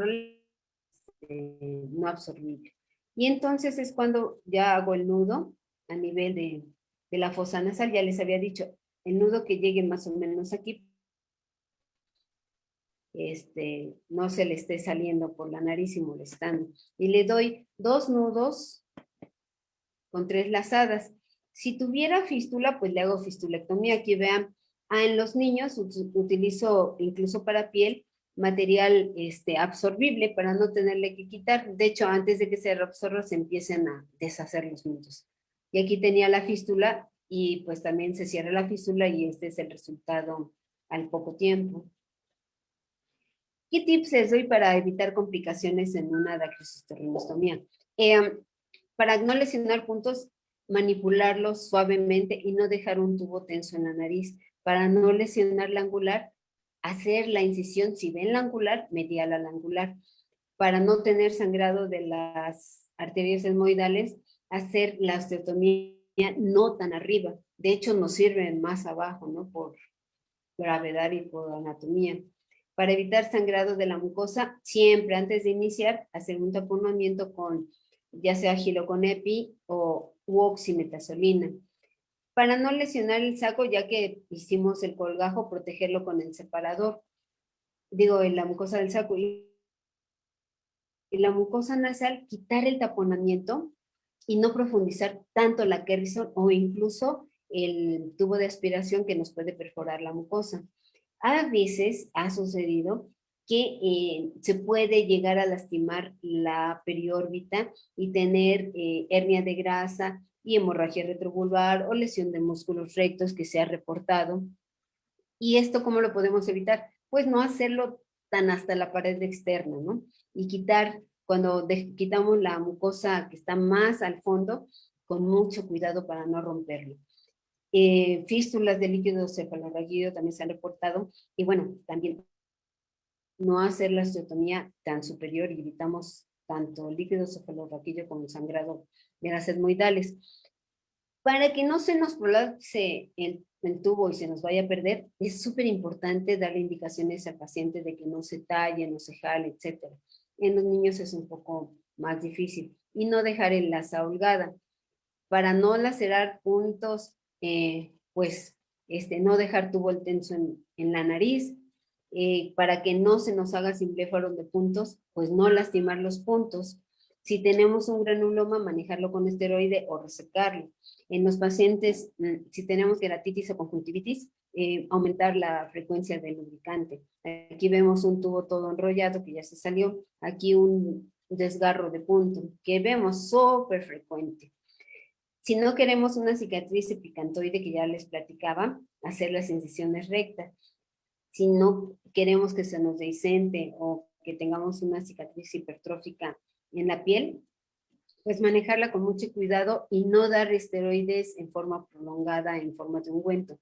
no absorbible. Y entonces es cuando ya hago el nudo a nivel de la fosa nasal. Ya les había dicho, el nudo que llegue más o menos aquí, no se le esté saliendo por la nariz y molestando. Y le doy 2 nudos con 3 lazadas. Si tuviera fístula, pues le hago fistulectomía. Aquí vean, en los niños utilizo incluso para piel material absorbible para no tenerle que quitar. De hecho, antes de que se reabsorba, se empiecen a deshacer los nudos. Y aquí tenía la fístula y pues también se cierra la fístula y este es el resultado al poco tiempo. ¿Qué tips les doy para evitar complicaciones en una dacrocisternostomía? Para no lesionar puntos, manipularlos suavemente y no dejar un tubo tenso en la nariz. Para no lesionar la angular, hacer la incisión, si ven la angular, medial a la angular. Para no tener sangrado de las arterias esmoidales, hacer la osteotomía no tan arriba. De hecho, nos sirven más abajo, ¿no? Por gravedad y por anatomía. Para evitar sangrado de la mucosa, siempre antes de iniciar, hacer un taponamiento con ya sea giloconepi u oximetazolina. Para no lesionar el saco, ya que hicimos el colgajo, protegerlo con el separador. Digo, en la mucosa del saco. Y la mucosa nasal, quitar el taponamiento y no profundizar tanto la Kerrison o incluso el tubo de aspiración que nos puede perforar la mucosa. A veces ha sucedido que se puede llegar a lastimar la periórbita y tener hernia de grasa y hemorragia retrovulvar o lesión de músculos rectos que se ha reportado. ¿Y esto cómo lo podemos evitar? Pues no hacerlo tan hasta la pared externa, ¿no? Y cuando quitamos la mucosa que está más al fondo, con mucho cuidado para no romperlo. Fístulas de líquido cefalorraquídeo también se han reportado, y bueno, también no hacer la osteotomía tan superior y evitamos tanto líquido cefalorraquídeo como sangrado de las etmoidales. Para que no se nos prolapse el tubo y se nos vaya a perder, es súper importante darle indicaciones al paciente de que no se talle, no se jale, etc. En los niños es un poco más difícil. Y no dejar en la holgada. Para no lacerar puntos, pues no dejar tubo tenso en la nariz, para que no se nos haga simplefaron de puntos, pues no lastimar los puntos. Si tenemos un granuloma, manejarlo con esteroide o resecarlo. En los pacientes, si tenemos queratitis o conjuntivitis, aumentar la frecuencia del lubricante. Aquí vemos un tubo todo enrollado que ya se salió. Aquí un desgarro de punto que vemos súper frecuente. Si no queremos una cicatriz epicantoide que ya les platicaba, hacer las incisiones rectas. Si no queremos que se nos dehiscente o que tengamos una cicatriz hipertrófica en la piel, pues manejarla con mucho cuidado y no dar esteroides en forma prolongada, en forma de ungüento.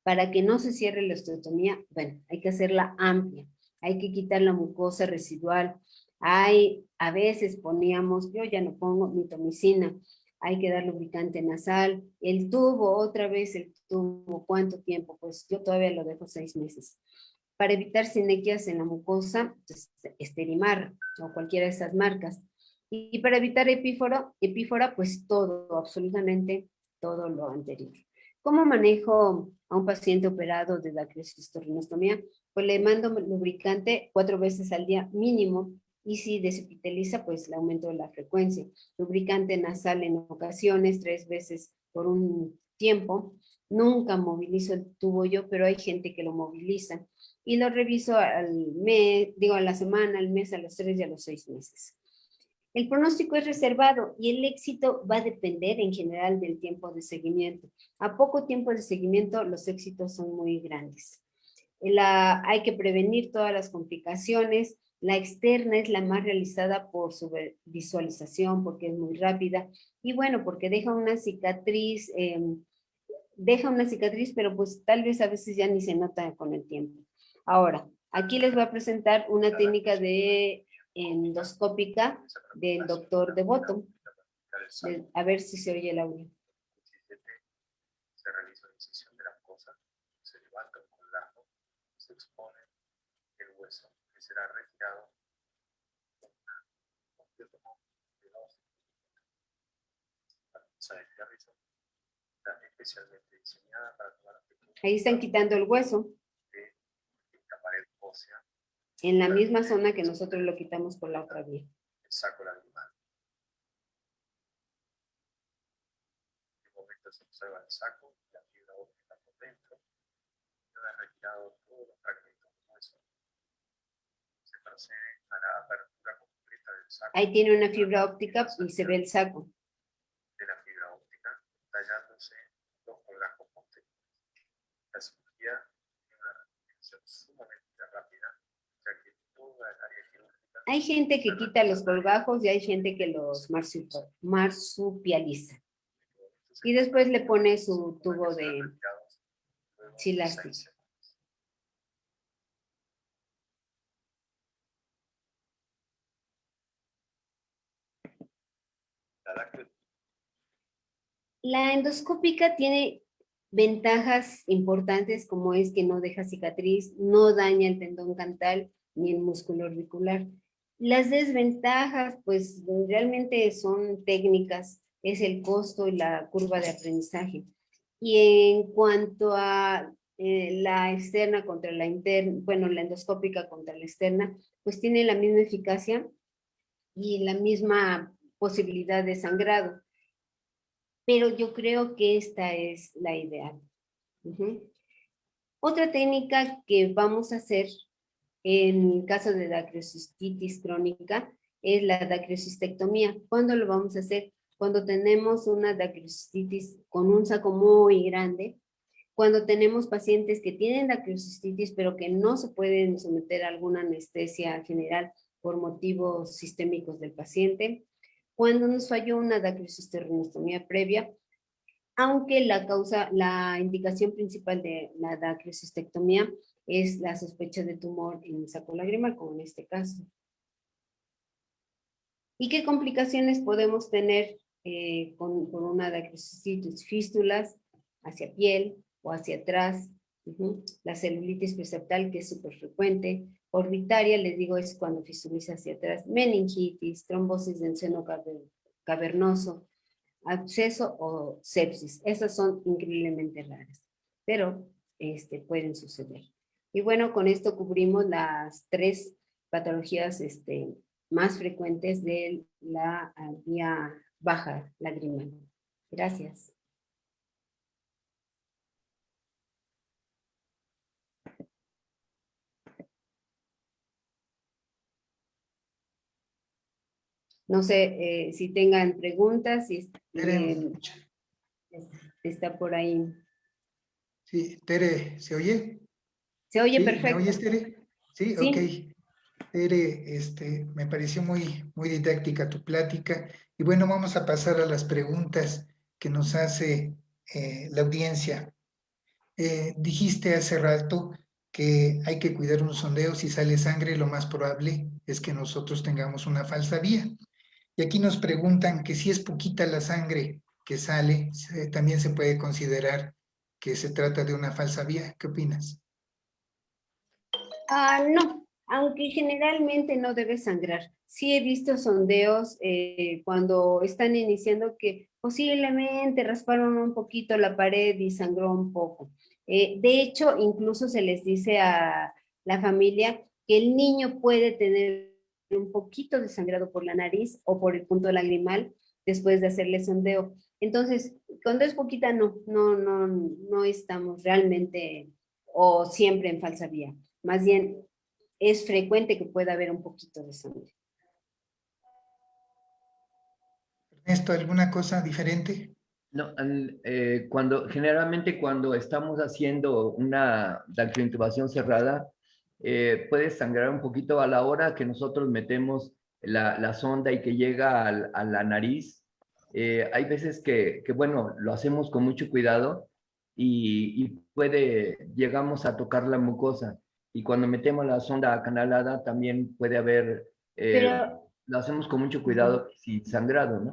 Para que no se cierre la osteotomía, bueno, hay que hacerla amplia, hay que quitar la mucosa residual. A veces poníamos, yo ya no pongo mitomicina, hay que dar lubricante nasal, el tubo, otra vez el tubo, ¿cuánto tiempo? Pues yo todavía lo dejo 6 meses. Para evitar sinequias en la mucosa, pues, esterimar o cualquiera de esas marcas. Y para evitar epífora, pues todo, absolutamente todo lo anterior. ¿Cómo manejo a un paciente operado de dacrocistostomía? Pues le mando lubricante 4 veces al día mínimo, y si desepiteliza, pues le aumento la frecuencia. Lubricante nasal en ocasiones, 3 veces por un tiempo. Nunca movilizo el tubo yo, pero hay gente que lo moviliza. Y lo reviso al mes, a la semana, al mes, a los 3 y a los 6 meses. El pronóstico es reservado y el éxito va a depender en general del tiempo de seguimiento. A poco tiempo de seguimiento, los éxitos son muy grandes. Hay que prevenir todas las complicaciones. La externa es la más realizada por su visualización, porque es muy rápida. Y bueno, porque deja una cicatriz, pero pues tal vez a veces ya ni se nota con el tiempo. Ahora, aquí les voy a presentar una técnica de endoscópica del doctor Devoto. A ver si se oye el audio. Se realiza la incisión de la mucosa, se levanta un colgajo, se expone el hueso que será retirado con un completo de la pinza de Harrison, está especialmente diseñada para tomar ahí están quitando el hueso de la pared ósea en la misma zona que nosotros lo quitamos por la otra vía. el saco lagrimal. En un momento se observa el saco, la fibra óptica por dentro, y una vez retirado todos los fragmentos de hueso, se procede a la apertura completa del saco. Ahí tiene una fibra óptica y se ve el saco. De la fibra óptica, tallándose los colgajos posteriores. La cirugía tiene una realización sumamente rápida, ya que toda el área quirúrgica. Hay gente que quita los colgajos y hay gente que los marsupializa. Y después le pone su tubo de silástico. La endoscópica tiene ventajas importantes, como es que no deja cicatriz, no daña el tendón cantal ni el músculo orbicular. Las desventajas, pues realmente son técnicas, es el costo y la curva de aprendizaje. Y en cuanto a la externa contra la interna, bueno, la endoscópica contra la externa, pues tiene la misma eficacia y la misma posibilidad de sangrado. Pero yo creo que esta es la ideal. Otra técnica que vamos a hacer en caso de dacrocistitis crónica es la dacrocistectomía. ¿Cuándo lo vamos a hacer? Cuando tenemos una dacrocistitis con un saco muy grande, cuando tenemos pacientes que tienen dacrocistitis pero que no se pueden someter a alguna anestesia general por motivos sistémicos del paciente, cuando nos falló una dacrocistectomía previa, aunque la indicación principal de la dacrocistectomía es la sospecha de tumor en el saco lagrimal, como en este caso. ¿Y qué complicaciones podemos tener por una dacrocicitis? Fístulas hacia piel o hacia atrás, la celulitis preseptal, que es súper frecuente, orbitaria, les digo, es cuando fistuliza hacia atrás, meningitis, trombosis del seno cavernoso, absceso o sepsis. Esas son increíblemente raras, pero pueden suceder. Y bueno, con esto cubrimos las 3 patologías más frecuentes de la vía baja lagrimal. Gracias. No sé si tengan preguntas, si está por ahí. Sí, Tere, ¿se oye? Se oye ¿Sí? perfecto. ¿Me oyes, Tere? Sí, Sí. Ok. Tere, me pareció muy didáctica tu plática. Y bueno, vamos a pasar a las preguntas que nos hace la audiencia. Dijiste hace rato que hay que cuidar un sondeo. Si sale sangre, lo más probable es que nosotros tengamos una falsa vía. Y aquí nos preguntan que si es poquita la sangre que sale, también se puede considerar que se trata de una falsa vía. ¿Qué opinas? No, aunque generalmente no debe sangrar. Sí he visto sondeos cuando están iniciando que posiblemente rasparon un poquito la pared y sangró un poco. De hecho, incluso se les dice a la familia que el niño puede tener un poquito de sangrado por la nariz o por el punto lagrimal después de hacerle sondeo. Entonces, cuando es poquita, no estamos realmente o siempre en falsa vía. Más bien, es frecuente que pueda haber un poquito de sangre. Ernesto, ¿alguna cosa diferente? No, generalmente cuando estamos haciendo una dactilointubación cerrada, puede sangrar un poquito a la hora que nosotros metemos la sonda y que llega a la nariz. Hay veces bueno, lo hacemos con mucho cuidado y llegamos a tocar la mucosa. Y cuando metemos la sonda acanalada también puede haber, Pero, lo hacemos con mucho cuidado sin sangrado, ¿no?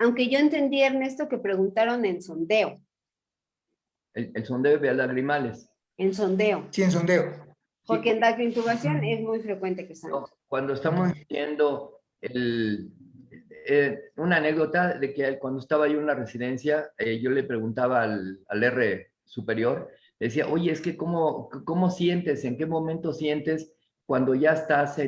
aunque yo entendí, Ernesto, que preguntaron en sondeo. El sondeo de lagrimales. En sondeo. Sí, en sondeo. Porque en dactointubación es muy frecuente que sangre. No, cuando estamos haciendo una anécdota de que cuando estaba yo en la residencia, yo le preguntaba al R superior, le decía, oye, es que ¿cómo sientes, en qué momento sientes cuando ya estás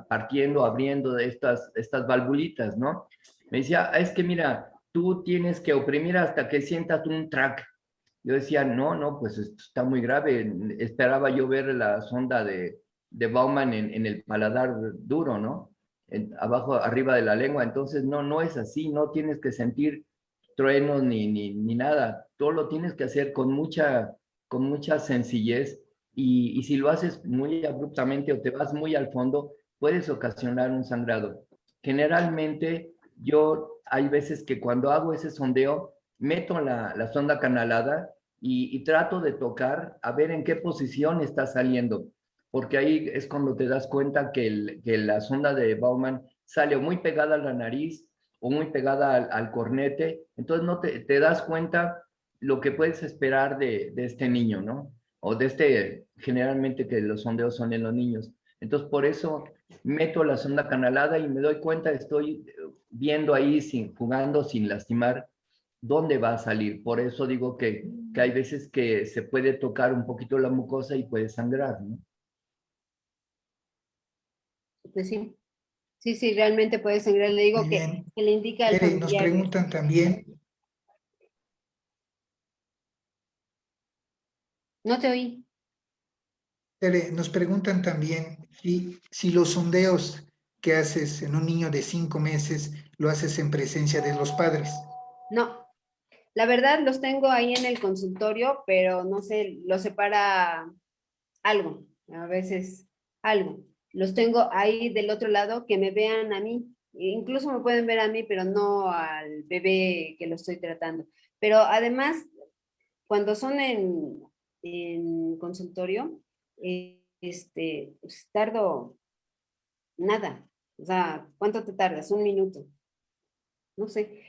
partiendo, abriendo estas valvulitas, ¿no? Me decía, es que mira, tú tienes que oprimir hasta que sientas un track. Yo decía, no, pues esto está muy grave. Esperaba yo ver la sonda de Baumann en el paladar duro, ¿no? Abajo, arriba de la lengua. Entonces, no es así. No tienes que sentir truenos ni nada. Todo lo tienes que hacer con mucha sencillez. Y si lo haces muy abruptamente o te vas muy al fondo, puedes ocasionar un sangrado. Generalmente, hay veces que cuando hago ese sondeo, meto la sonda canalada y trato de tocar a ver en qué posición está saliendo, porque ahí es cuando te das cuenta que la sonda de Baumann sale o muy pegada a la nariz o muy pegada al cornete, entonces no te das cuenta lo que puedes esperar de este niño, ¿no? O generalmente que los sondeos son en los niños. Entonces, por eso meto la sonda canalada y me doy cuenta, estoy viendo ahí, jugando sin lastimar, dónde va a salir. Por eso digo que hay veces que se puede tocar un poquito la mucosa y puede sangrar, ¿no? Pues sí. Sí, realmente puede sangrar. Le digo Muy bien. que le indica al Tere, nos familiar. preguntan también, No te oí. Tere, nos preguntan también si los sondeos que haces en un niño de 5 meses lo haces en presencia de los padres. No. La verdad los tengo ahí en el consultorio, pero no sé, los separa algo, a veces algo. Los tengo ahí del otro lado que me vean a mí. Incluso me pueden ver a mí, pero no al bebé que lo estoy tratando. Pero además, cuando son en consultorio, pues, tardo nada. O sea, ¿cuánto te tardas? 1 minuto. No sé.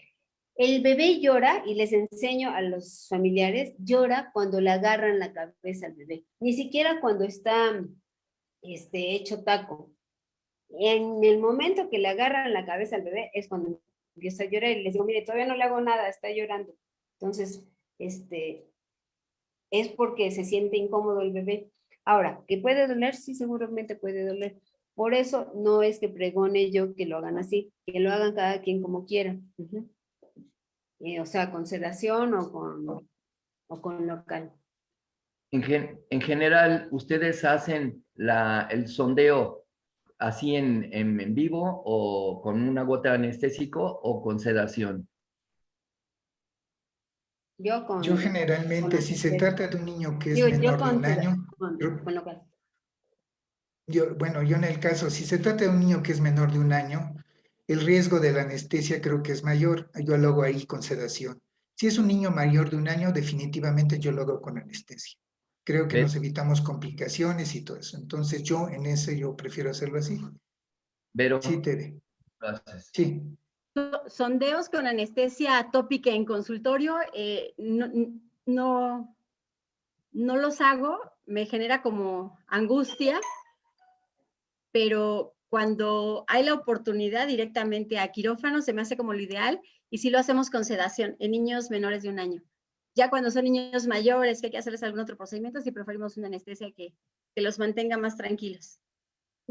El bebé llora, y les enseño a los familiares, llora cuando le agarran la cabeza al bebé. Ni siquiera cuando está hecho taco. En el momento que le agarran la cabeza al bebé es cuando empieza a llorar, y les digo, mire, todavía no le hago nada, está llorando. Entonces, es porque se siente incómodo el bebé. Ahora, ¿que puede doler? Sí, seguramente puede doler. Por eso no es que pregone yo que lo hagan así, que lo hagan cada quien como quiera. O sea, con sedación o con local. En general, ¿ustedes hacen el sondeo así en vivo o con una gota de anestésico o con sedación? Yo Yo con generalmente, si se anestesia. trata de un niño que es Digo, yo menor de con un año, con local. Bueno, yo en el caso, si se trata de un niño que es menor de un año, el riesgo de la anestesia creo que es mayor. Yo lo hago ahí con sedación. Si es un niño mayor de un año, definitivamente yo lo hago con anestesia. Creo que Ve- nos evitamos complicaciones y todo eso. Entonces yo en ese yo prefiero hacerlo así. Sí, Vero, Tere. lo haces. Sí. Sondeos con anestesia tópica en consultorio, no los hago, me genera como angustia, pero cuando hay la oportunidad directamente a quirófano se me hace como lo ideal, y sí lo hacemos con sedación en niños menores de un año. Ya cuando son niños mayores que hay que hacerles algún otro procedimiento, sí preferimos una anestesia que los mantenga más tranquilos.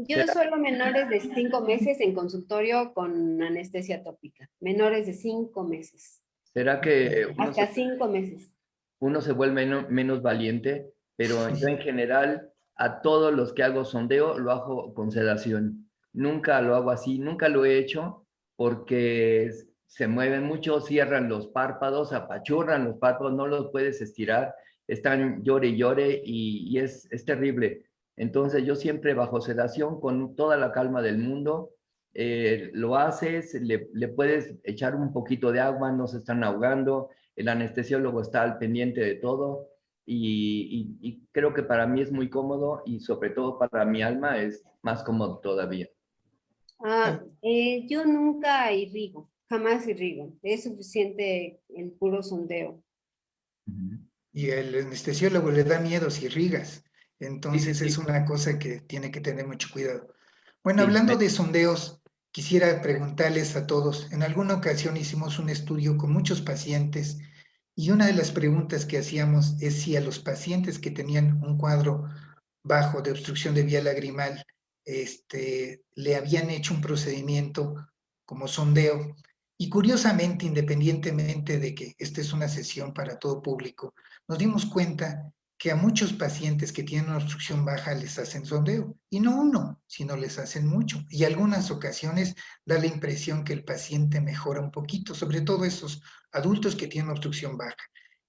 Yo suelo menores de 5 meses en consultorio con anestesia tópica. Menores de 5 meses. ¿Será que Hasta 5 meses. uno se vuelve menos valiente? Pero yo en general, a todos los que hago sondeo, lo hago con sedación. Nunca lo hago así, nunca lo he hecho porque se mueven mucho, cierran los párpados, apachurran los párpados, no los puedes estirar, están llore y llore y es terrible. Entonces yo siempre bajo sedación, con toda la calma del mundo, lo haces, le puedes echar un poquito de agua, no se están ahogando, el anestesiólogo está al pendiente de todo y creo que para mí es muy cómodo y sobre todo para mi alma es más cómodo todavía. Yo nunca irrigo, jamás irrigo. Es suficiente el puro sondeo. Y el anestesiólogo le da miedo si irrigas. Sí, sí, Entonces es sí. una cosa que tiene que tener mucho cuidado. Bueno, Sí, hablando de sondeos, quisiera preguntarles a todos. En alguna ocasión hicimos un estudio con muchos pacientes y una de las preguntas que hacíamos es si a los pacientes que tenían un cuadro bajo de obstrucción de vía lagrimal, le habían hecho un procedimiento como sondeo. Y curiosamente, independientemente de que esta es una sesión para todo público, nos dimos cuenta que a muchos pacientes que tienen una obstrucción baja les hacen sondeo, y no uno, sino les hacen mucho. Y algunas ocasiones da la impresión que el paciente mejora un poquito, sobre todo esos adultos que tienen obstrucción baja.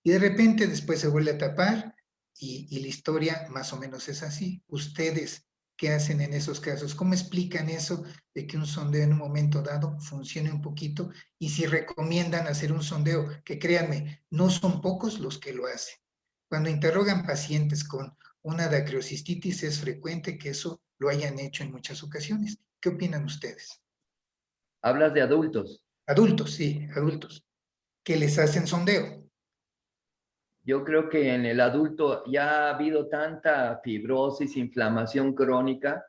Y de repente después se vuelve a tapar y la historia más o menos es así. Ustedes, ¿qué hacen en esos casos? ¿Cómo explican eso de que un sondeo en un momento dado funcione un poquito? Y si recomiendan hacer un sondeo, que créanme, no son pocos los que lo hacen. Cuando interrogan pacientes con una dacrocistitis, es frecuente que eso lo hayan hecho en muchas ocasiones. ¿Qué opinan ustedes? Hablas de adultos. Adultos, sí, adultos, que les hacen sondeo. Yo creo que en el adulto ya ha habido tanta fibrosis, inflamación crónica,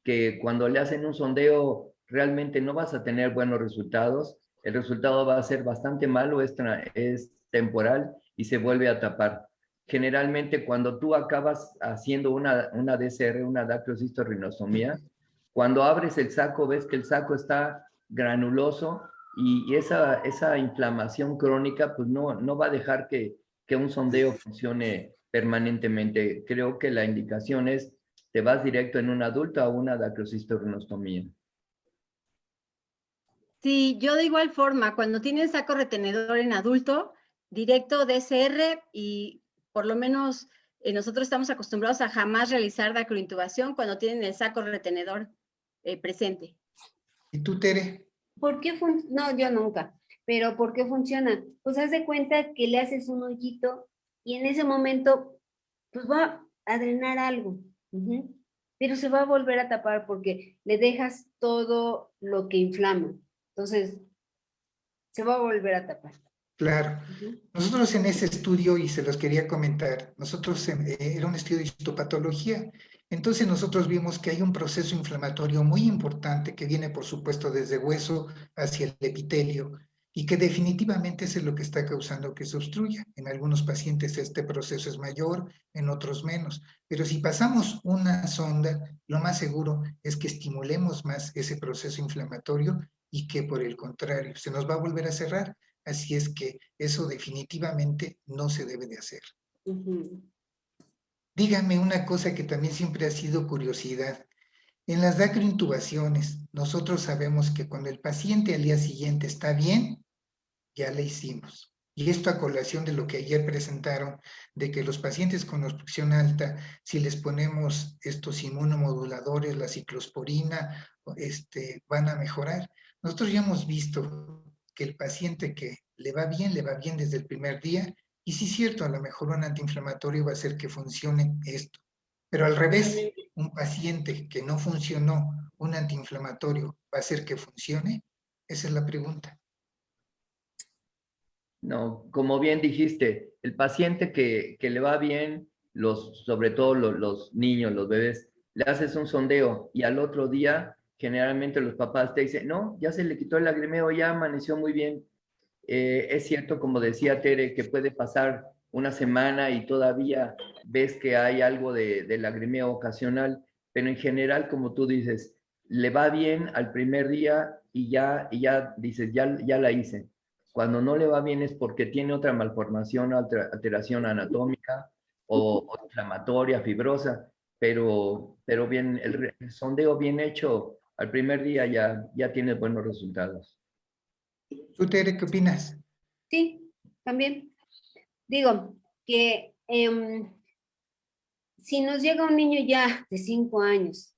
que cuando le hacen un sondeo realmente no vas a tener buenos resultados. El resultado va a ser bastante malo, es temporal y se vuelve a tapar. Generalmente cuando tú acabas haciendo una DCR, una dacrocisto-rinostomía, cuando abres el saco ves que el saco está granuloso y esa inflamación crónica pues no va a dejar que un sondeo funcione permanentemente. Creo que la indicación es, te vas directo en un adulto a una dacrocisto-rinostomía. Sí, yo de igual forma, cuando tienen saco retenedor en adulto, directo DCR, y por lo menos nosotros estamos acostumbrados a jamás realizar dacrointubación cuando tienen el saco retenedor presente. ¿Y tú, Tere? ¿Por qué funciona? No, yo nunca. Pero ¿por qué funciona? Pues haz de cuenta que le haces un hoyito y en ese momento pues va a drenar algo. Ujú. Pero se va a volver a tapar porque le dejas todo lo que inflama. Entonces, se va a volver a tapar. Claro. Ujú. Nosotros en ese estudio, y se los quería comentar, era un estudio de histopatología. Entonces nosotros vimos que hay un proceso inflamatorio muy importante que viene, por supuesto, desde hueso hacia el epitelio y que definitivamente es lo que está causando que se obstruya. En algunos pacientes este proceso es mayor, en otros menos. Pero si pasamos una sonda, lo más seguro es que estimulemos más ese proceso inflamatorio y que por el contrario se nos va a volver a cerrar. Así es que eso definitivamente no se debe de hacer. Ujú. Díganme una cosa que también siempre ha sido curiosidad. En las dacrointubaciones, nosotros sabemos que cuando el paciente al día siguiente está bien, ya le hicimos. Y esto a colación de lo que ayer presentaron, de que los pacientes con obstrucción alta, si les ponemos estos inmunomoduladores, la ciclosporina, van a mejorar. Nosotros ya hemos visto que el paciente que le va bien desde el primer día, y sí es cierto, a lo mejor un antiinflamatorio va a hacer que funcione esto. Pero al revés, un paciente que no funcionó, un antiinflamatorio, ¿va a hacer que funcione? Esa es la pregunta. No, como bien dijiste, el paciente que le va bien, sobre todo los niños, los bebés, le haces un sondeo y al otro día generalmente los papás te dicen, no, ya se le quitó el lagrimeo, ya amaneció muy bien. Es cierto, como decía Tere, que puede pasar una semana y todavía ves que hay algo de lagrimeo ocasional, pero en general, como tú dices, le va bien al primer día y ya dices, ya la hice. Cuando no le va bien es porque tiene otra malformación, otra alteración anatómica o inflamatoria, fibrosa, pero bien, el sondeo bien hecho al primer día ya tiene buenos resultados. ¿Tú, Tere, qué opinas? Sí, también. Digo que si nos llega un niño ya de 5 años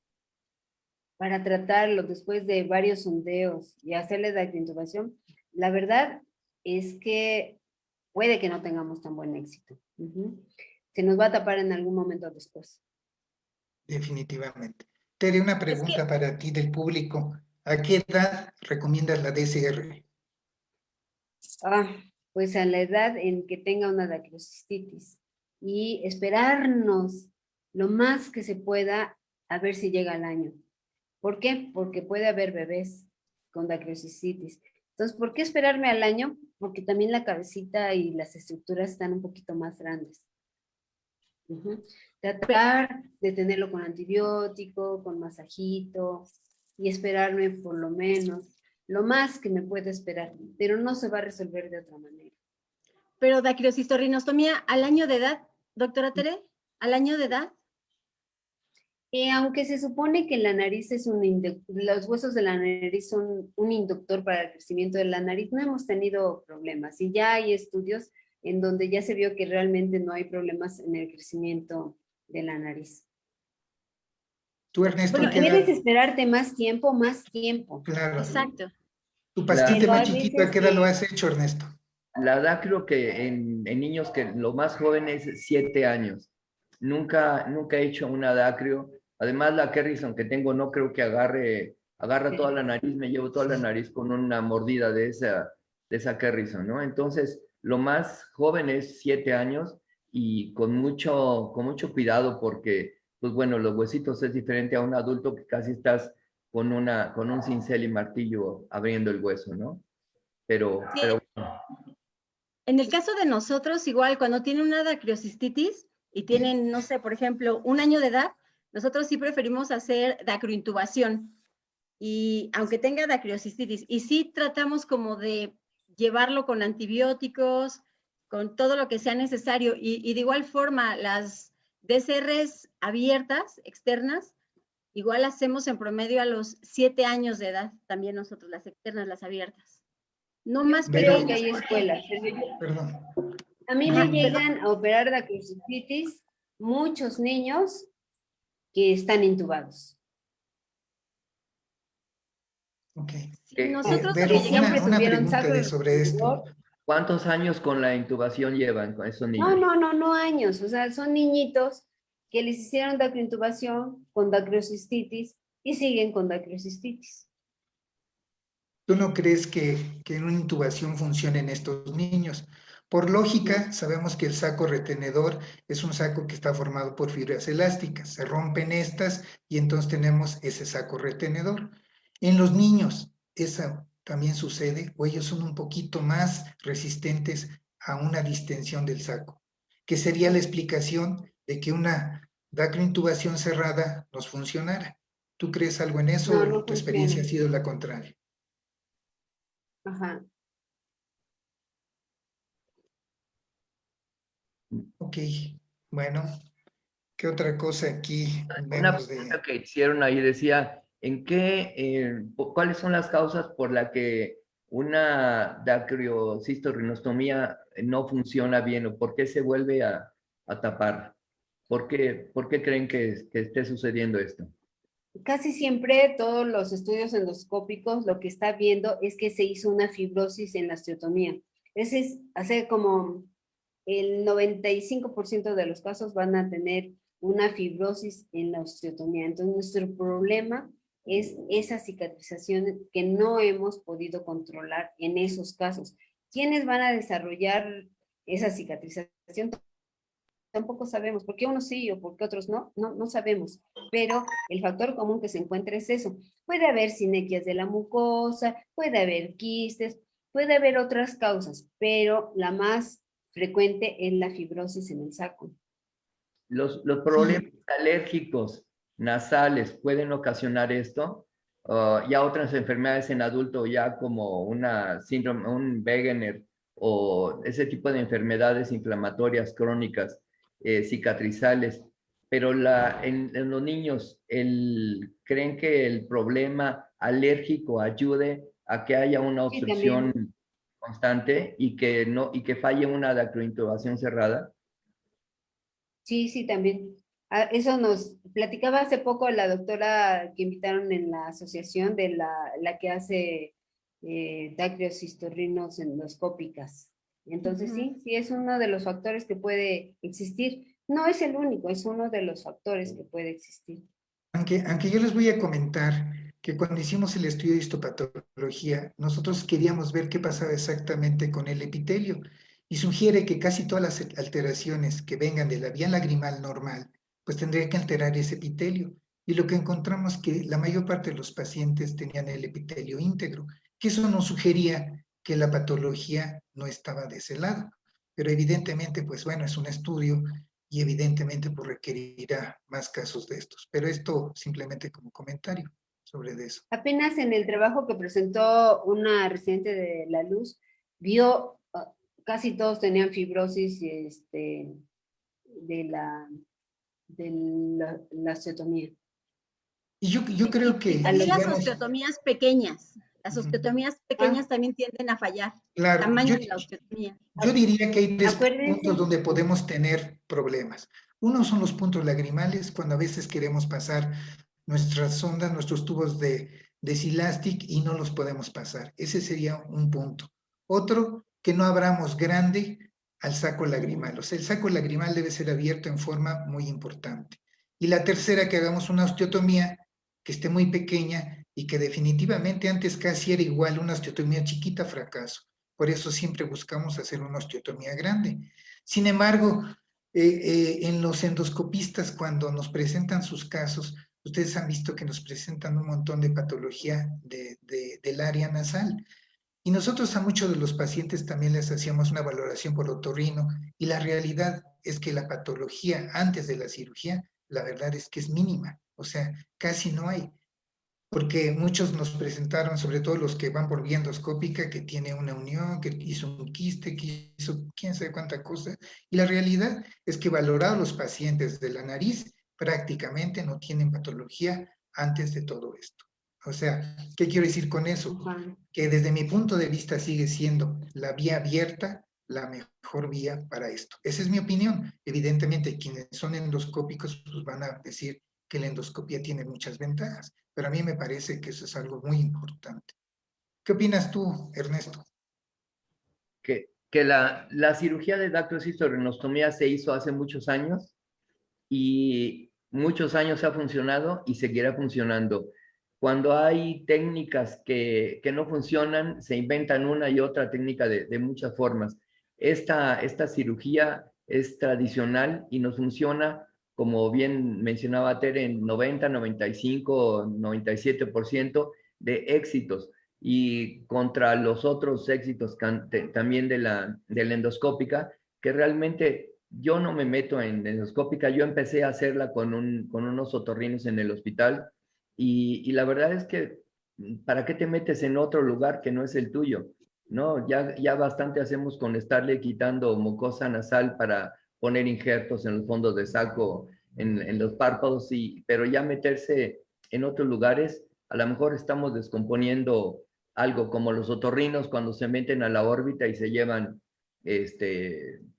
para tratarlo después de varios sondeos y hacerle la intubación, la verdad es que puede que no tengamos tan buen éxito. Ujú. Se nos va a tapar en algún momento después. Definitivamente. Tere, una pregunta para ti del público. ¿A qué edad recomiendas la DCR? Pues a la edad en que tenga una dacrocistitis y esperarnos lo más que se pueda a ver si llega al año. ¿Por qué? Porque puede haber bebés con dacrocistitis. Entonces, ¿por qué esperarme al año? Porque también la cabecita y las estructuras están un poquito más grandes. Ujú. Tratar de tenerlo con antibiótico, con masajito y esperarme por lo menos lo más que me pueda esperar, pero no se va a resolver de otra manera. Pero dacriostorrinostomía al año de edad, doctora Tere, al año de edad. Aunque se supone que la nariz es los huesos de la nariz son un inductor para el crecimiento de la nariz, no hemos tenido problemas. Y ya hay estudios en donde ya se vio que realmente no hay problemas en el crecimiento de la nariz. Tú, Ernesto, Bueno, ¿qué debes edad? esperarte más tiempo. Claro. Exacto. Tu paciente Pero más hay chiquito, ¿a veces qué edad lo que has hecho, Ernesto? La edad creo que en niños que lo más joven es 7 años. Nunca he hecho una dacrio. Además, la Kerrison que tengo no creo que agarra toda la nariz, me llevo toda la nariz con una mordida de esa Kerrison, ¿no? Entonces, lo más joven es 7 años y con mucho cuidado porque, pues bueno, los huesitos es diferente a un adulto que casi estás con un cincel y martillo abriendo el hueso, ¿no? Pero bueno. En el caso de nosotros, igual, cuando tienen una dacriocistitis y tienen, no sé, por ejemplo, un año de edad, nosotros sí preferimos hacer dacrointubación. Y aunque tenga dacriocistitis, y sí tratamos como de llevarlo con antibióticos, con todo lo que sea necesario. Y de igual forma, las DCRs abiertas, externas, igual hacemos en promedio a los 7 años de edad, también nosotros, las externas, las abiertas. No más creo pequeñas. que hay escuelas. Perdón. A mí me llegan a operar dacrocistitis muchos niños que están intubados. Ok. Sí, nosotros Vero, que siempre una tuvieron pregunta sacro sobre esto. ¿Cuántos años con la intubación llevan con esos niños? No años, o sea, son niñitos que les hicieron dacrointubación con dacrocistitis y siguen con dacrocistitis. ¿Tú no crees que en una intubación funcionen estos niños? Por lógica, sabemos que el saco retenedor es un saco que está formado por fibras elásticas. Se rompen estas y entonces tenemos ese saco retenedor. En los niños, ¿eso también sucede? ¿O ellos son un poquito más resistentes a una distensión del saco? Que sería la explicación de que una dacrointubación cerrada nos funcionara. ¿Tú crees algo en eso No, o no tu experiencia ha funciona. sido la contraria? Ajá. Ok, bueno, ¿qué otra cosa aquí Una vemos pregunta de... que hicieron ahí decía, ¿cuáles son las causas por las que una dacriosistorrinostomía no funciona bien o por qué se vuelve a tapar? ¿Por qué creen que esté sucediendo esto? Casi siempre todos los estudios endoscópicos lo que está viendo es que se hizo una fibrosis en la osteotomía. Ese es hace como el 95% de los casos van a tener una fibrosis en la osteotomía. Entonces, nuestro problema es esa cicatrización que no hemos podido controlar en esos casos. ¿Quiénes van a desarrollar esa cicatrización? Tampoco sabemos, por qué unos sí o por qué otros no sabemos, pero el factor común que se encuentra es eso. Puede haber sinequias de la mucosa, puede haber quistes, puede haber otras causas, pero la más frecuente es la fibrosis en el saco. ¿Los problemas Sí, alérgicos nasales pueden ocasionar esto? Ya otras enfermedades en adulto, ya como una síndrome, un Wegener o ese tipo de enfermedades inflamatorias crónicas, cicatrizales, pero en los niños, ¿creen que el problema alérgico ayude a que haya una Sí, también. obstrucción constante y que no, y que falle una dacrointubación cerrada? Sí, también. Eso nos platicaba hace poco la doctora que invitaron en la asociación de la que hace dacriosistorrinos endoscópicas. Entonces, Ujú. sí, es uno de los factores que puede existir. No es el único, es uno de los factores que puede existir. aunque yo les voy a comentar que cuando hicimos el estudio de histopatología, nosotros queríamos ver qué pasaba exactamente con el epitelio y sugiere que casi todas las alteraciones que vengan de la vía lagrimal normal, pues tendrían que alterar ese epitelio. Y lo que encontramos que la mayor parte de los pacientes tenían el epitelio íntegro, que eso nos sugería que la patología no estaba de ese lado. Pero evidentemente, pues bueno, es un estudio y evidentemente pues requerirá más casos de estos. Pero esto simplemente como comentario sobre eso. Apenas en el trabajo que presentó una residente de La Luz, vio, casi todos tenían fibrosis de la osteotomía. Y yo creo que, Y también las digamos, osteotomías pequeñas. Las osteotomías pequeñas también tienden a fallar. El claro, tamaño de la osteotomía. yo diría que hay tres puntos Acuérdense, donde podemos tener problemas. Uno son los puntos lagrimales, cuando a veces queremos pasar nuestras sondas, nuestros tubos de Silastic y no los podemos pasar. Ese sería un punto. Otro, que no abramos grande al saco lagrimal. O sea, el saco lagrimal debe ser abierto en forma muy importante. Y la tercera, que hagamos una osteotomía que esté muy pequeña y que definitivamente antes casi era igual una osteotomía chiquita, fracaso. Por eso siempre buscamos hacer una osteotomía grande. Sin embargo, en los endoscopistas, cuando nos presentan sus casos, ustedes han visto que nos presentan un montón de patología del área nasal. Y nosotros a muchos de los pacientes también les hacíamos una valoración por otorrino y la realidad es que la patología antes de la cirugía, la verdad es que es mínima, o sea, casi no hay, porque muchos nos presentaron, sobre todo los que van por vía endoscópica, que tiene una unión, que hizo un quiste, que hizo quién sabe cuánta cosa, y la realidad es que valorados los pacientes de la nariz, prácticamente no tienen patología antes de todo esto. O sea, ¿qué quiero decir con eso? ajá. Que desde mi punto de vista sigue siendo la vía abierta la mejor vía para esto. Esa es mi opinión. Evidentemente, quienes son endoscópicos pues van a decir que la endoscopia tiene muchas ventajas, pero a mí me parece que eso es algo muy importante. ¿Qué opinas tú, Ernesto? Que que la cirugía de dactocistostomía se hizo hace muchos años y muchos años ha funcionado y seguirá funcionando. Cuando hay técnicas que no funcionan, se inventan una y otra técnica de muchas formas. Esta cirugía es tradicional y nos funciona, como bien mencionaba Tere, en 90, 95, 97% de éxitos. Y contra los otros éxitos también de la endoscópica, que realmente yo no me meto en endoscópica, yo empecé a hacerla con unos otorrinos en el hospital y la verdad es que, ¿para qué te metes en otro lugar que no es el tuyo? ¿No? Ya bastante hacemos con estarle quitando mucosa nasal para poner injertos en los fondos de saco, en los párpados, pero ya meterse en otros lugares, a lo mejor estamos descomponiendo algo como los otorrinos cuando se meten a la órbita y se llevan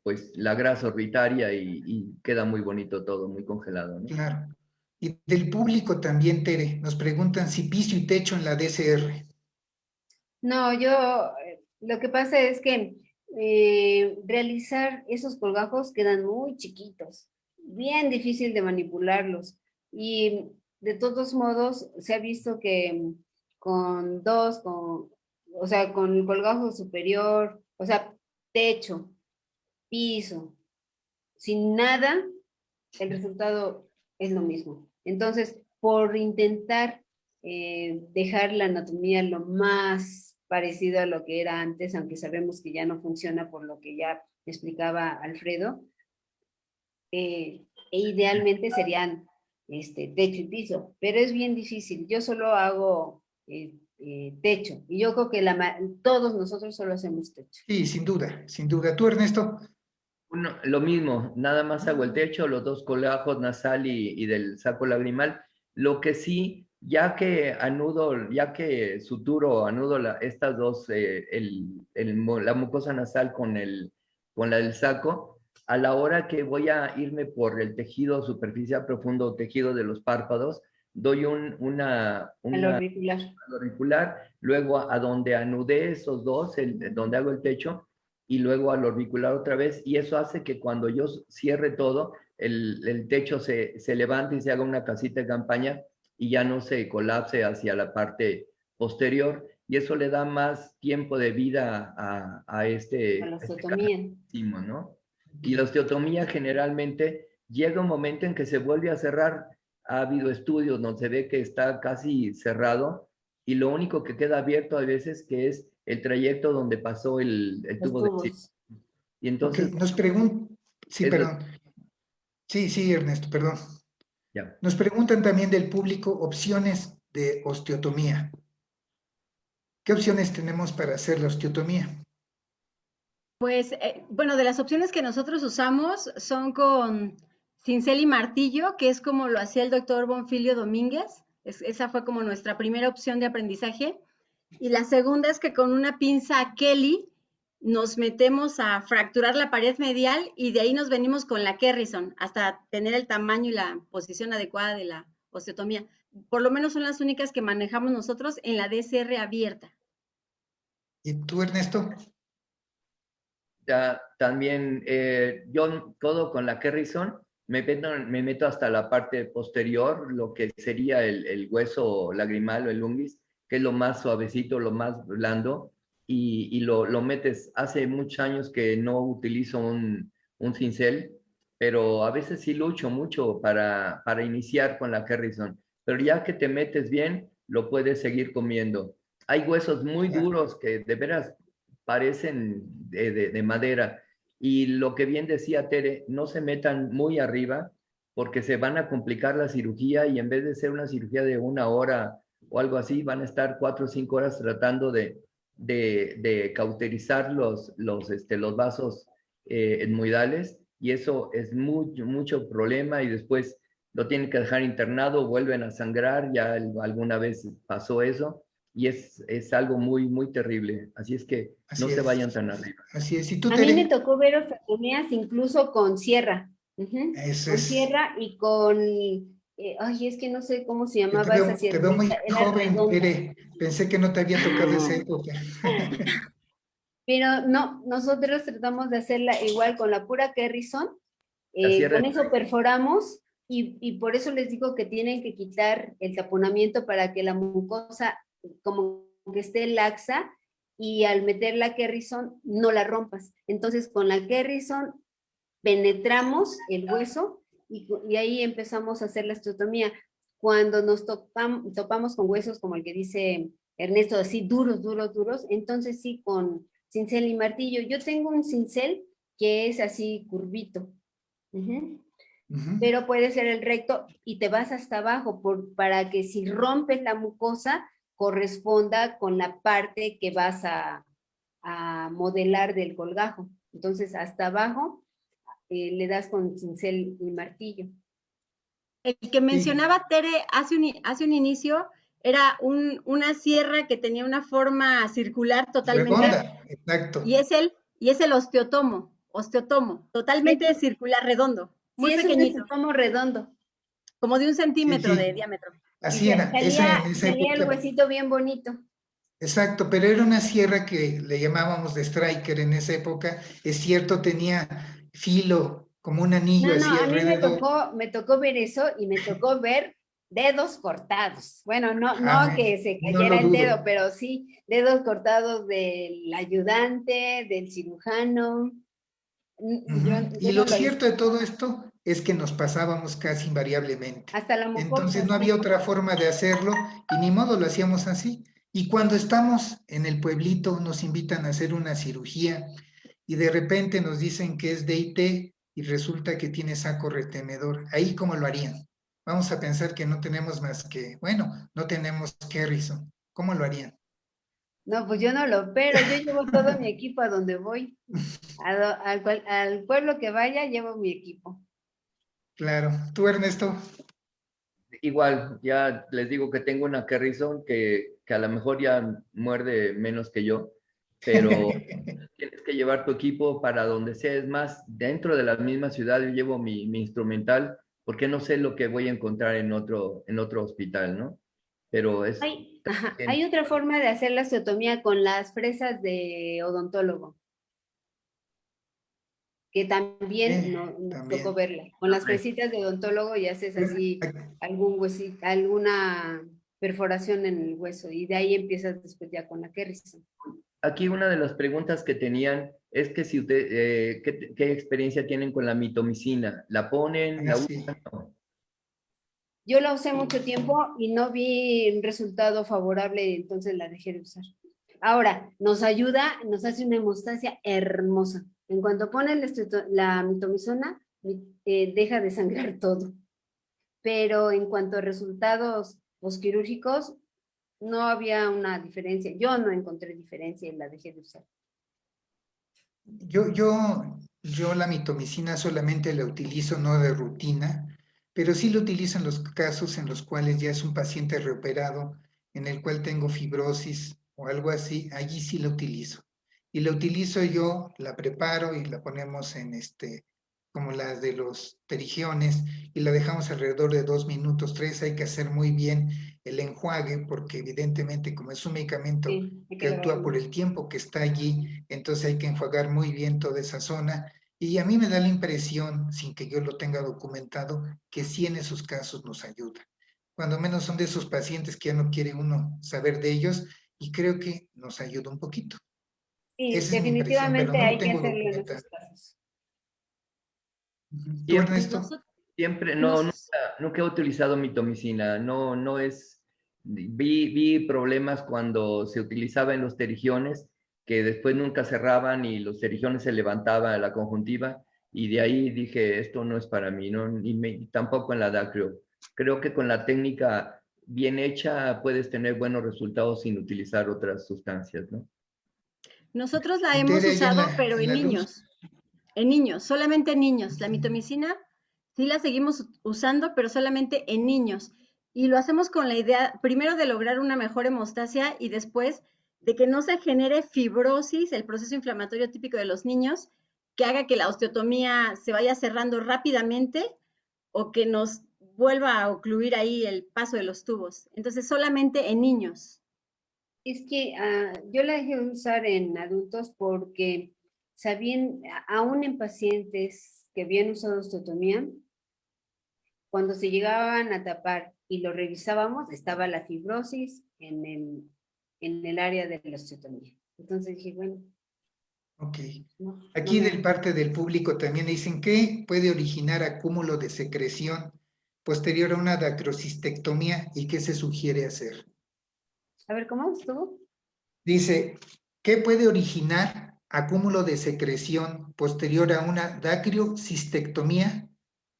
pues la grasa orbitaria y queda muy bonito todo, muy congelado, ¿no? Claro. Y del público también, Tere, nos preguntan si piso y techo en la DCR. No, lo que pasa es que realizar esos colgajos quedan muy chiquitos, bien difícil de manipularlos. Y de todos modos, se ha visto que con o sea, con el colgajo superior, o sea, techo, piso, sin nada, el resultado es lo mismo. Entonces, por intentar dejar la anatomía lo más parecido a lo que era antes, aunque sabemos que ya no funciona por lo que ya explicaba Alfredo, e idealmente serían techo y piso, pero es bien difícil. Yo solo hago techo y yo creo que todos nosotros solo hacemos techo. Sí, sin duda, sin duda. ¿Tú, Ernesto? Lo mismo, nada más hago el techo, los dos colgajos nasal y del saco lagrimal. Lo que sí, ya que suturo, anudo estas dos, la mucosa nasal con la del saco, a la hora que voy a irme por el tejido superficial profundo, tejido de los párpados, doy al auricular, luego a donde anudé esos dos, donde hago el techo, y luego al orbicular otra vez, y eso hace que cuando yo cierre todo, el techo se levante y se haga una casita de campaña y ya no se colapse hacia la parte posterior, y eso le da más tiempo de vida a la osteotomía. ¿no? Y la osteotomía generalmente llega un momento en que se vuelve a cerrar. Ha habido estudios donde se ve que está casi cerrado y lo único que queda abierto a veces que es el trayecto donde pasó el tubo de oxígeno. Y entonces... Okay, nos preguntan... Sí, perdón. Sí, Ernesto, perdón. Ya. Nos preguntan también del público opciones de osteotomía. ¿Qué opciones tenemos para hacer la osteotomía? Pues, bueno, de las opciones que nosotros usamos son con cincel y martillo, que es como lo hacía el doctor Bonfilio Domínguez. Esa fue como nuestra primera opción de aprendizaje. Y la segunda es que con una pinza Kelly nos metemos a fracturar la pared medial y de ahí nos venimos con la Kerrison hasta tener el tamaño y la posición adecuada de la osteotomía. Por lo menos son las únicas que manejamos nosotros en la DCR abierta. ¿Y tú, Ernesto? También yo todo con la Kerrison me meto hasta la parte posterior, lo que sería el hueso lagrimal o el unguis, que es lo más suavecito, lo más blando, y lo metes. Hace muchos años que no utilizo un cincel, pero a veces sí lucho mucho para iniciar con la Kerrison, pero ya que te metes bien, lo puedes seguir comiendo. Hay huesos muy duros que de veras parecen de madera, y lo que bien decía Tere, no se metan muy arriba porque se van a complicar la cirugía y en vez de ser una cirugía de 1 hora o algo así, van a estar 4 o 5 horas tratando de cauterizar los vasos etmoidales, y eso es mucho problema, y después lo tienen que dejar internado, vuelven a sangrar, ya alguna vez pasó eso, y es algo muy terrible. Así es que no se vayan tan arriba. Así es. ¿Y tú, A Tere? mí me tocó ver osteotomías incluso con sierra. Eso con sierra y con... ay, es que no sé cómo se llamaba esa sierra. Te veo muy joven, Tere. Pensé que no te había tocado esa época. Pero no, nosotros tratamos de hacerla igual con la pura Kerrison. La sierra Con de eso perforamos y por eso les digo que tienen que quitar el taponamiento para que la mucosa como que esté laxa y al meter la Kerrison no la rompas. Entonces con la Kerrison penetramos el hueso y ahí empezamos a hacer la osteotomía. Cuando nos topamos con huesos como el que dice Ernesto, así duros, duros, duros, entonces sí con cincel y martillo. Yo tengo un cincel que es así curvito, pero puede ser el recto y te vas hasta abajo para que si rompes la mucosa corresponda con la parte que vas a modelar del colgajo. Entonces hasta abajo le das con cincel y martillo. El que mencionaba Tere hace un inicio era una sierra que tenía una forma circular totalmente. Redonda, exacto. Y es el osteotomo, totalmente Sí, circular, redondo, muy sí, es un pequeñito, osteotomo redondo. como de 1 centímetro Sí, de sí. diámetro. Así era, en esa salía el época. huesito bien bonito. Exacto, pero era una sierra que le llamábamos de striker en esa época. Es cierto, tenía filo como un anillo No, así a mí alrededor. me tocó ver eso y me tocó ver dedos cortados. Bueno, no que se No cayera lo el dedo, dudo. pero sí dedos cortados del ayudante, del cirujano. Y Yo lo no lo hice. cierto de todo esto es que nos pasábamos casi invariablemente. Hasta la Entonces mucosa, no había sí. otra forma de hacerlo y ni modo lo hacíamos así. Y cuando estamos en el pueblito nos invitan a hacer una cirugía y de repente nos dicen que es DIT y resulta que tiene saco retenedor. Ahí cómo lo harían. Vamos a pensar que no tenemos más que, bueno, no tenemos Kerrison. ¿Cómo lo harían? No, pues yo no lo opero, yo llevo todo mi equipo a donde voy. Al pueblo que vaya, llevo mi equipo. Claro. ¿Tú, Ernesto? igual, ya les digo que tengo una Kerrison que a lo mejor ya muerde menos que yo, pero tienes que llevar tu equipo para donde sea. Es más, dentro de la misma ciudad yo llevo mi instrumental porque no sé lo que voy a encontrar en otro hospital, ¿no? Pero es... Hay otra forma de hacer la osteotomía con las fresas de odontólogo, que también nos tocó También. verla. Con las fresitas de odontólogo y haces así algún huesito, alguna perforación en el hueso y de ahí empiezas después ya con la Kerrison. Aquí una de las preguntas que tenían es que si usted, ¿qué experiencia tienen con la mitomicina? ¿La ponen? ¿La Sí. usan? No. Yo la usé mucho tiempo y no vi un resultado favorable, entonces la dejé de usar. Ahora, nos ayuda, nos hace una hemostasia hermosa. En cuanto ponen la mitomicina, deja de sangrar todo. Pero en cuanto a resultados posquirúrgicos, no había una diferencia. Yo no encontré diferencia y la dejé de usar. Yo la mitomicina solamente la utilizo no de rutina, pero sí lo utilizo en los casos en los cuales ya es un paciente reoperado, en el cual tengo fibrosis o algo así, allí sí la utilizo. Y la utilizo yo, la preparo y la ponemos en como las de los terigiones, y la dejamos alrededor de 2 minutos, 3. Hay que hacer muy bien el enjuague, porque evidentemente como es un medicamento que actúa por el tiempo que está allí, entonces hay que enjuagar muy bien toda esa zona. Y a mí me da la impresión, sin que yo lo tenga documentado, que sí en esos casos nos ayuda. Cuando menos son de esos pacientes que ya no quiere uno saber de ellos, y creo que nos ayuda un poquito. Sí, Esa es mi impresión, pero definitivamente no lo hay que tengo hacerlo en documentado. esos casos. ¿Tú, Siempre, Ernesto? siempre, Nos- nunca he utilizado mitomicina. No es... Vi problemas cuando se utilizaba en los terigiones, que después nunca cerraban y los terigiones se levantaban a la conjuntiva, y de ahí dije, esto no es para mí, ¿no? Tampoco en la dacrio. Creo que con la técnica bien hecha puedes tener buenos resultados sin utilizar otras sustancias, ¿no? Nosotros la Y hemos Tere, allá usado, pero en la luz. en niños, solamente en niños. La mitomicina sí la seguimos usando, pero solamente en niños. Y lo hacemos con la idea, primero, de lograr una mejor hemostasia y después de que no se genere fibrosis, el proceso inflamatorio típico de los niños, que haga que la osteotomía se vaya cerrando rápidamente o que nos vuelva a ocluir ahí el paso de los tubos. Entonces, solamente en niños. Es que yo la dejé de usar en adultos porque sabían, aún en pacientes que habían usado osteotomía, cuando se llegaban a tapar y lo revisábamos, estaba la fibrosis en el área de la osteotomía. Entonces dije, bueno, Ok. no, Aquí no del me... parte del público también dicen que puede originar acúmulo de secreción posterior a una dacrocistectomía y qué se sugiere hacer. A ver, ¿cómo estuvo? Dice, ¿qué puede originar acúmulo de secreción posterior a una dacriocistectomía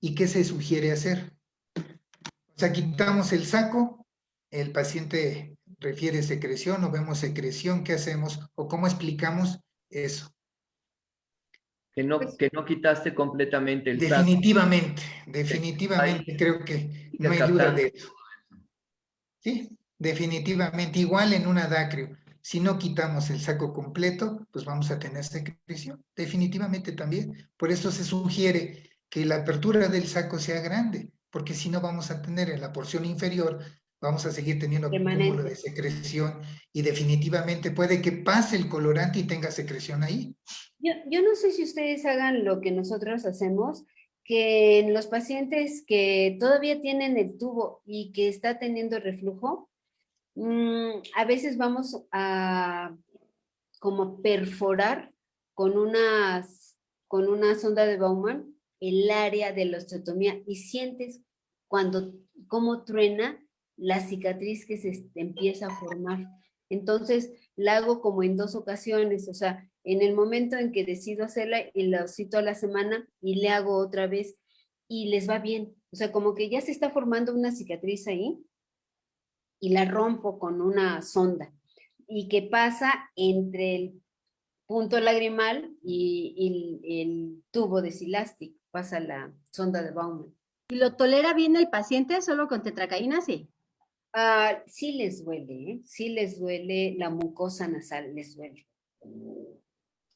y qué se sugiere hacer? O sea, quitamos el saco, el paciente refiere secreción o vemos secreción, ¿qué hacemos? ¿O cómo explicamos eso? Pues, Que no quitaste completamente el saco, Definitivamente, que ahí definitivamente creo que no sigue hay duda captando. de eso. Sí, definitivamente, igual en una dacrio. Si no quitamos el saco completo, pues vamos a tener secreción. Definitivamente también. Por eso se sugiere que la apertura del saco sea grande, porque si no vamos a tener en la porción inferior, vamos a seguir teniendo acúmulo de permanentes. secreción y definitivamente puede que pase el colorante y tenga secreción ahí. Yo no sé si ustedes hagan lo que nosotros hacemos, que en los pacientes que todavía tienen el tubo y que está teniendo reflujo, a veces vamos a como perforar con con una sonda de Baumann el área de la osteotomía y sientes cuando, cómo truena la cicatriz que se empieza a formar. Entonces, la hago como en dos ocasiones, o sea, en el momento en que decido hacerla y la cito a la semana y le hago otra vez y les va bien. O sea, como que ya se está formando una cicatriz ahí y la rompo con una sonda. ¿Y qué pasa entre el punto lagrimal y el tubo de silástico? Pasa la sonda de Baumann. ¿Y lo tolera bien el paciente solo con tetracaína? Sí. Sí les duele, ¿eh? Sí les duele, la mucosa nasal les duele.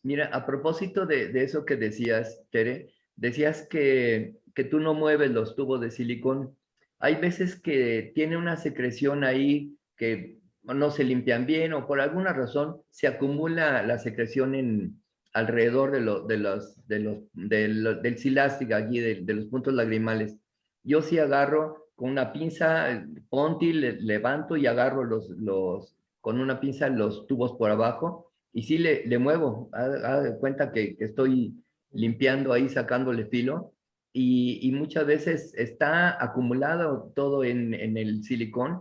Mira, a propósito de eso que decías, Tere, decías que tú no mueves los tubos de silicón. Hay veces que tiene una secreción ahí que no se limpian bien o por alguna razón se acumula la secreción alrededor del cilástico allí, de los puntos lagrimales. Yo sí agarro con una pinza, Ponti, levanto y agarro con una pinza los tubos por abajo y sí le muevo, haga de cuenta que estoy limpiando ahí, sacándole filo, y muchas veces está acumulado todo en el silicón,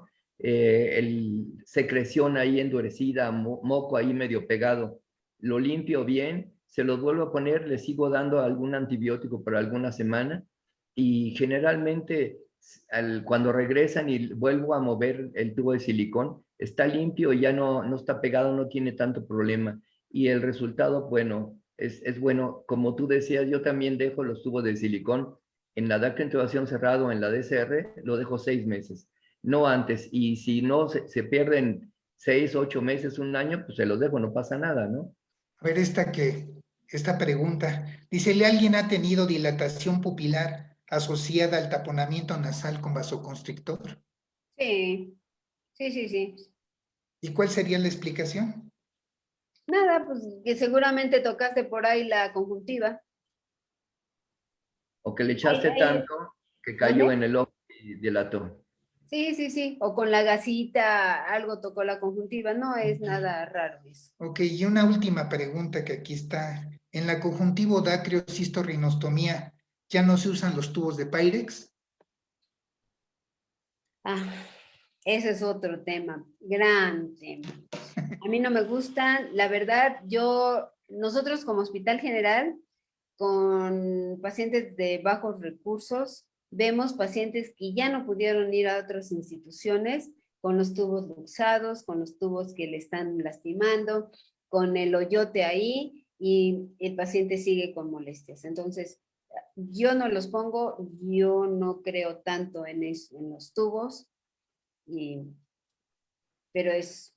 secreción ahí endurecida, moco ahí medio pegado. Lo limpio bien, se lo vuelvo a poner, le sigo dando algún antibiótico por alguna semana, y generalmente cuando regresan y vuelvo a mover el tubo de silicón, está limpio, ya no está pegado, no tiene tanto problema. Y el resultado, bueno, es bueno. Como tú decías, yo también dejo los tubos de silicón en la DAC intubación cerrado, en la DCR, lo dejo 6 meses, no antes. Y si no se pierden 6, 8 meses, un año, pues se los dejo, no pasa nada, ¿no? A ver, esta pregunta. Dice, ¿alguien ha tenido dilatación pupilar asociada al taponamiento nasal con vasoconstrictor? Sí, sí, sí, sí. ¿Y cuál sería la explicación? Nada, pues que seguramente tocaste por ahí la conjuntiva. O que le Ay, echaste ay, tanto que cayó ¿mande? en el ojo y dilató. Sí, sí, sí. O con la gasita algo tocó la conjuntiva. No es Ok, nada raro eso. ok, y una última pregunta que aquí está. En la conjuntivo dacrio-cistorrinostomía, ¿ya no se usan los tubos de Pyrex? Ah, ese es otro tema, gran tema. A mí no me gustan, la verdad, nosotros como Hospital General, con pacientes de bajos recursos, vemos pacientes que ya no pudieron ir a otras instituciones con los tubos luxados, con los tubos que le están lastimando, con el hoyote ahí y el paciente sigue con molestias. Entonces, yo no los pongo, yo no creo tanto en los tubos, pero es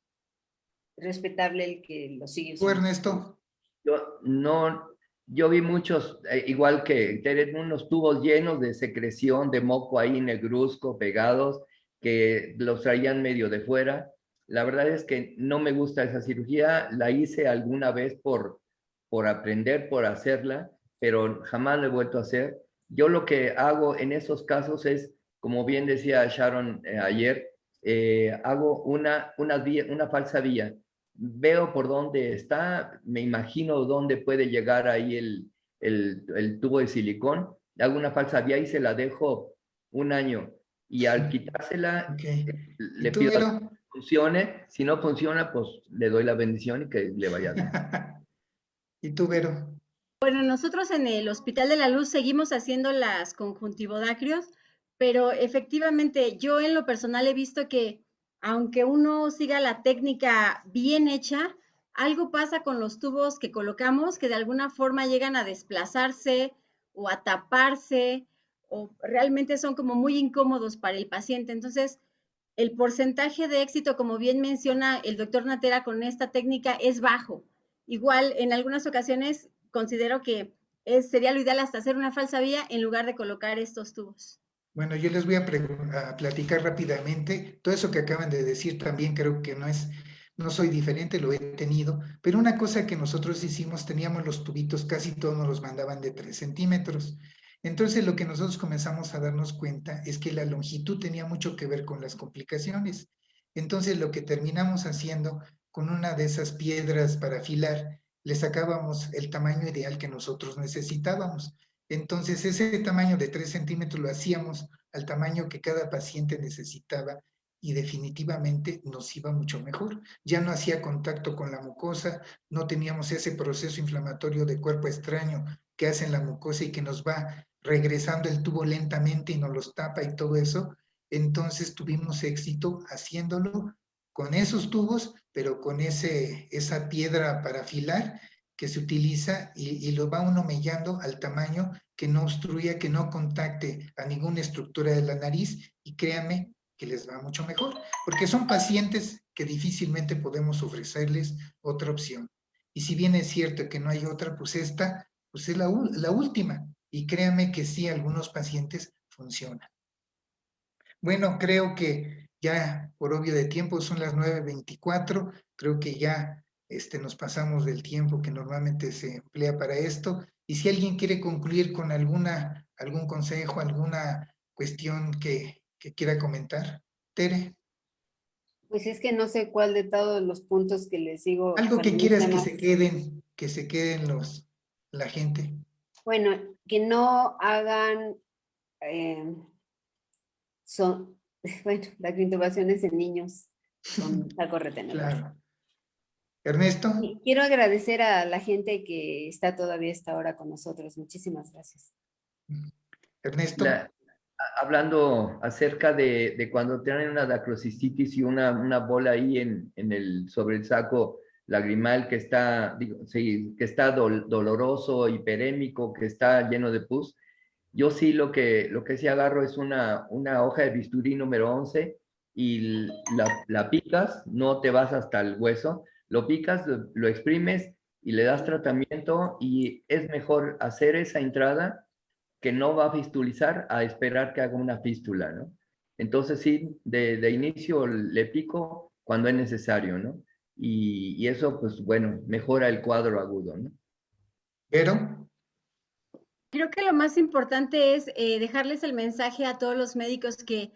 respetable el que lo sigue ¿Tú, usando. Ernesto? Yo no, yo vi muchos, igual que tienen unos tubos llenos de secreción, de moco ahí negruzco, pegados, que los traían medio de fuera. La verdad es que no me gusta esa cirugía. La hice alguna vez por aprender, por hacerla, pero jamás lo he vuelto a hacer. Yo lo que hago en esos casos es, como bien decía Sharon ayer, hago una falsa vía. Veo por dónde está, me imagino dónde puede llegar ahí el tubo de silicón, hago una falsa vía y se la dejo un año. Y al quitársela, Ok. le ¿Y tú, pido a Vero? que funcione. Si no funciona, pues le doy la bendición y que le vaya bien. ¿Y tú, Vero? Bueno, nosotros en el Hospital de la Luz seguimos haciendo las conjuntivodacrios, pero efectivamente yo en lo personal he visto que aunque uno siga la técnica bien hecha, algo pasa con los tubos que colocamos que de alguna forma llegan a desplazarse o a taparse o realmente son como muy incómodos para el paciente. Entonces, el porcentaje de éxito, como bien menciona el doctor Natera, con esta técnica es bajo. Igual, en algunas ocasiones considero que sería lo ideal hasta hacer una falsa vía en lugar de colocar estos tubos. Bueno, yo les voy a platicar rápidamente. Todo eso que acaban de decir también creo que no soy diferente, lo he tenido. Pero una cosa que nosotros hicimos, teníamos los tubitos, casi todos nos los mandaban de 3 centímetros. Entonces lo que nosotros comenzamos a darnos cuenta es que la longitud tenía mucho que ver con las complicaciones. Entonces lo que terminamos haciendo con una de esas piedras para afilar, le sacábamos el tamaño ideal que nosotros necesitábamos. Entonces, ese tamaño de 3 centímetros lo hacíamos al tamaño que cada paciente necesitaba y definitivamente nos iba mucho mejor. Ya no hacía contacto con la mucosa, no teníamos ese proceso inflamatorio de cuerpo extraño que hace en la mucosa y que nos va regresando el tubo lentamente y nos los tapa y todo eso. Entonces tuvimos éxito haciéndolo con esos tubos, pero con esa piedra para afilar que se utiliza y lo va uno mellando al tamaño que no obstruya, que no contacte a ninguna estructura de la nariz y créanme que les va mucho mejor, porque son pacientes que difícilmente podemos ofrecerles otra opción. Y si bien es cierto que no hay otra, pues esta pues es la última. Y créanme que sí, algunos pacientes funcionan. Bueno, creo que ya por obvio de tiempo son las 9:24, creo que ya nos pasamos del tiempo que normalmente se emplea para esto. Y si alguien quiere concluir con algún consejo, alguna cuestión que quiera comentar, Tere, Pues es que no sé cuál de todos los puntos que les digo algo para que mí quieras sea más. que se queden la gente. Bueno, que no hagan, bueno, las intubaciones en niños con saco retenedor. Claro. Ernesto, Y quiero agradecer a la gente que está todavía esta hora con nosotros. Muchísimas gracias. Ernesto, Hablando acerca de cuando tienen una dacrocistitis y una bola ahí sobre el saco lagrimal que está, sí, que está doloroso, hiperémico, que está lleno de pus. Yo sí lo que sí agarro es una hoja de bisturí número 11 y la picas, no te vas hasta el hueso, lo picas, lo exprimes y le das tratamiento y es mejor hacer esa entrada que no va a fistulizar a esperar que haga una fístula, ¿no? Entonces sí, de inicio le pico cuando es necesario, ¿no? Y eso, pues bueno, mejora el cuadro agudo, ¿no? Vero, Creo que lo más importante es dejarles el mensaje a todos los médicos que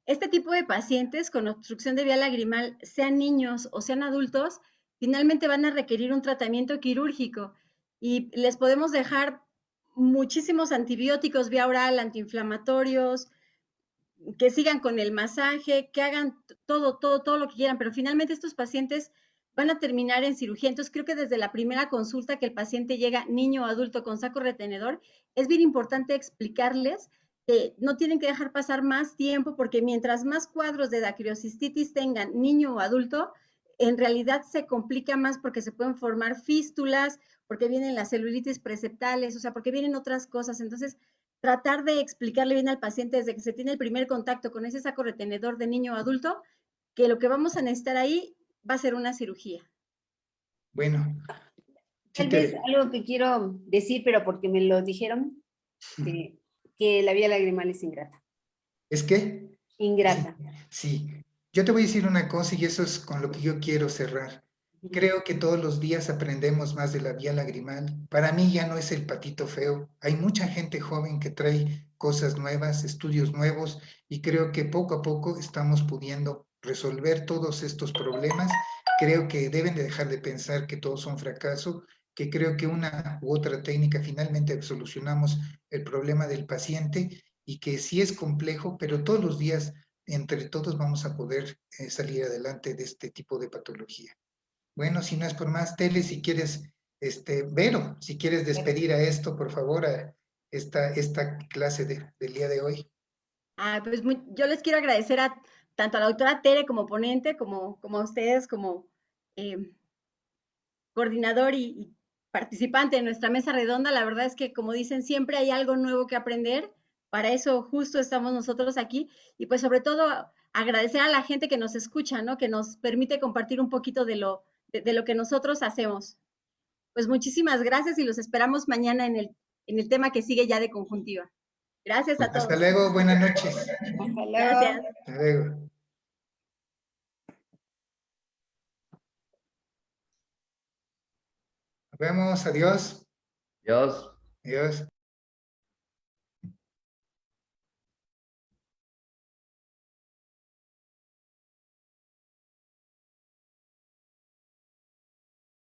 este tipo de pacientes con obstrucción de vía lagrimal, sean niños o sean adultos, finalmente van a requerir un tratamiento quirúrgico y les podemos dejar muchísimos antibióticos vía oral, antiinflamatorios, que sigan con el masaje, que hagan todo lo que quieran, pero finalmente estos pacientes van a terminar en cirugía. Entonces creo que desde la primera consulta que el paciente llega, niño o adulto con saco retenedor, es bien importante explicarles que no tienen que dejar pasar más tiempo porque mientras más cuadros de dacriocistitis tengan niño o adulto, en realidad se complica más porque se pueden formar fístulas, porque vienen las celulitis preceptales, o sea, porque vienen otras cosas. Entonces, tratar de explicarle bien al paciente desde que se tiene el primer contacto con ese saco retenedor de niño o adulto, que lo que vamos a necesitar ahí va a ser una cirugía. bueno, Tal vez algo que quiero decir, pero porque me lo dijeron, que la vía lagrimal es ingrata. ¿es qué? Ingrata. Sí, Yo te voy a decir una cosa y eso es con lo que yo quiero cerrar. Creo que todos los días aprendemos más de la vía lagrimal. Para mí ya no es el patito feo. Hay mucha gente joven que trae cosas nuevas, estudios nuevos, y creo que poco a poco estamos pudiendo resolver todos estos problemas. Creo que deben de dejar de pensar que todos son fracaso, que creo que una u otra técnica finalmente solucionamos el problema del paciente y que sí es complejo, pero todos los días entre todos vamos a poder salir adelante de este tipo de patología. Bueno, si no es por más, Tele, si quieres, Vero, si quieres despedir a esto, por favor, a esta clase del día de hoy. Pues yo les quiero agradecer a tanto a la doctora Tere como ponente, como a ustedes como eh, coordinador y participante de nuestra mesa redonda. La verdad es que, como dicen, siempre hay algo nuevo que aprender. Para eso justo estamos nosotros aquí. Y pues sobre todo agradecer a la gente que nos escucha, ¿no? Que nos permite compartir un poquito de lo que nosotros hacemos. Pues muchísimas gracias y los esperamos mañana en el tema que sigue ya de conjuntiva. Gracias a Hasta todos. luego, buenas noches. Hasta luego. Gracias. Hasta luego. Nos vemos, adiós. Dios. Adiós.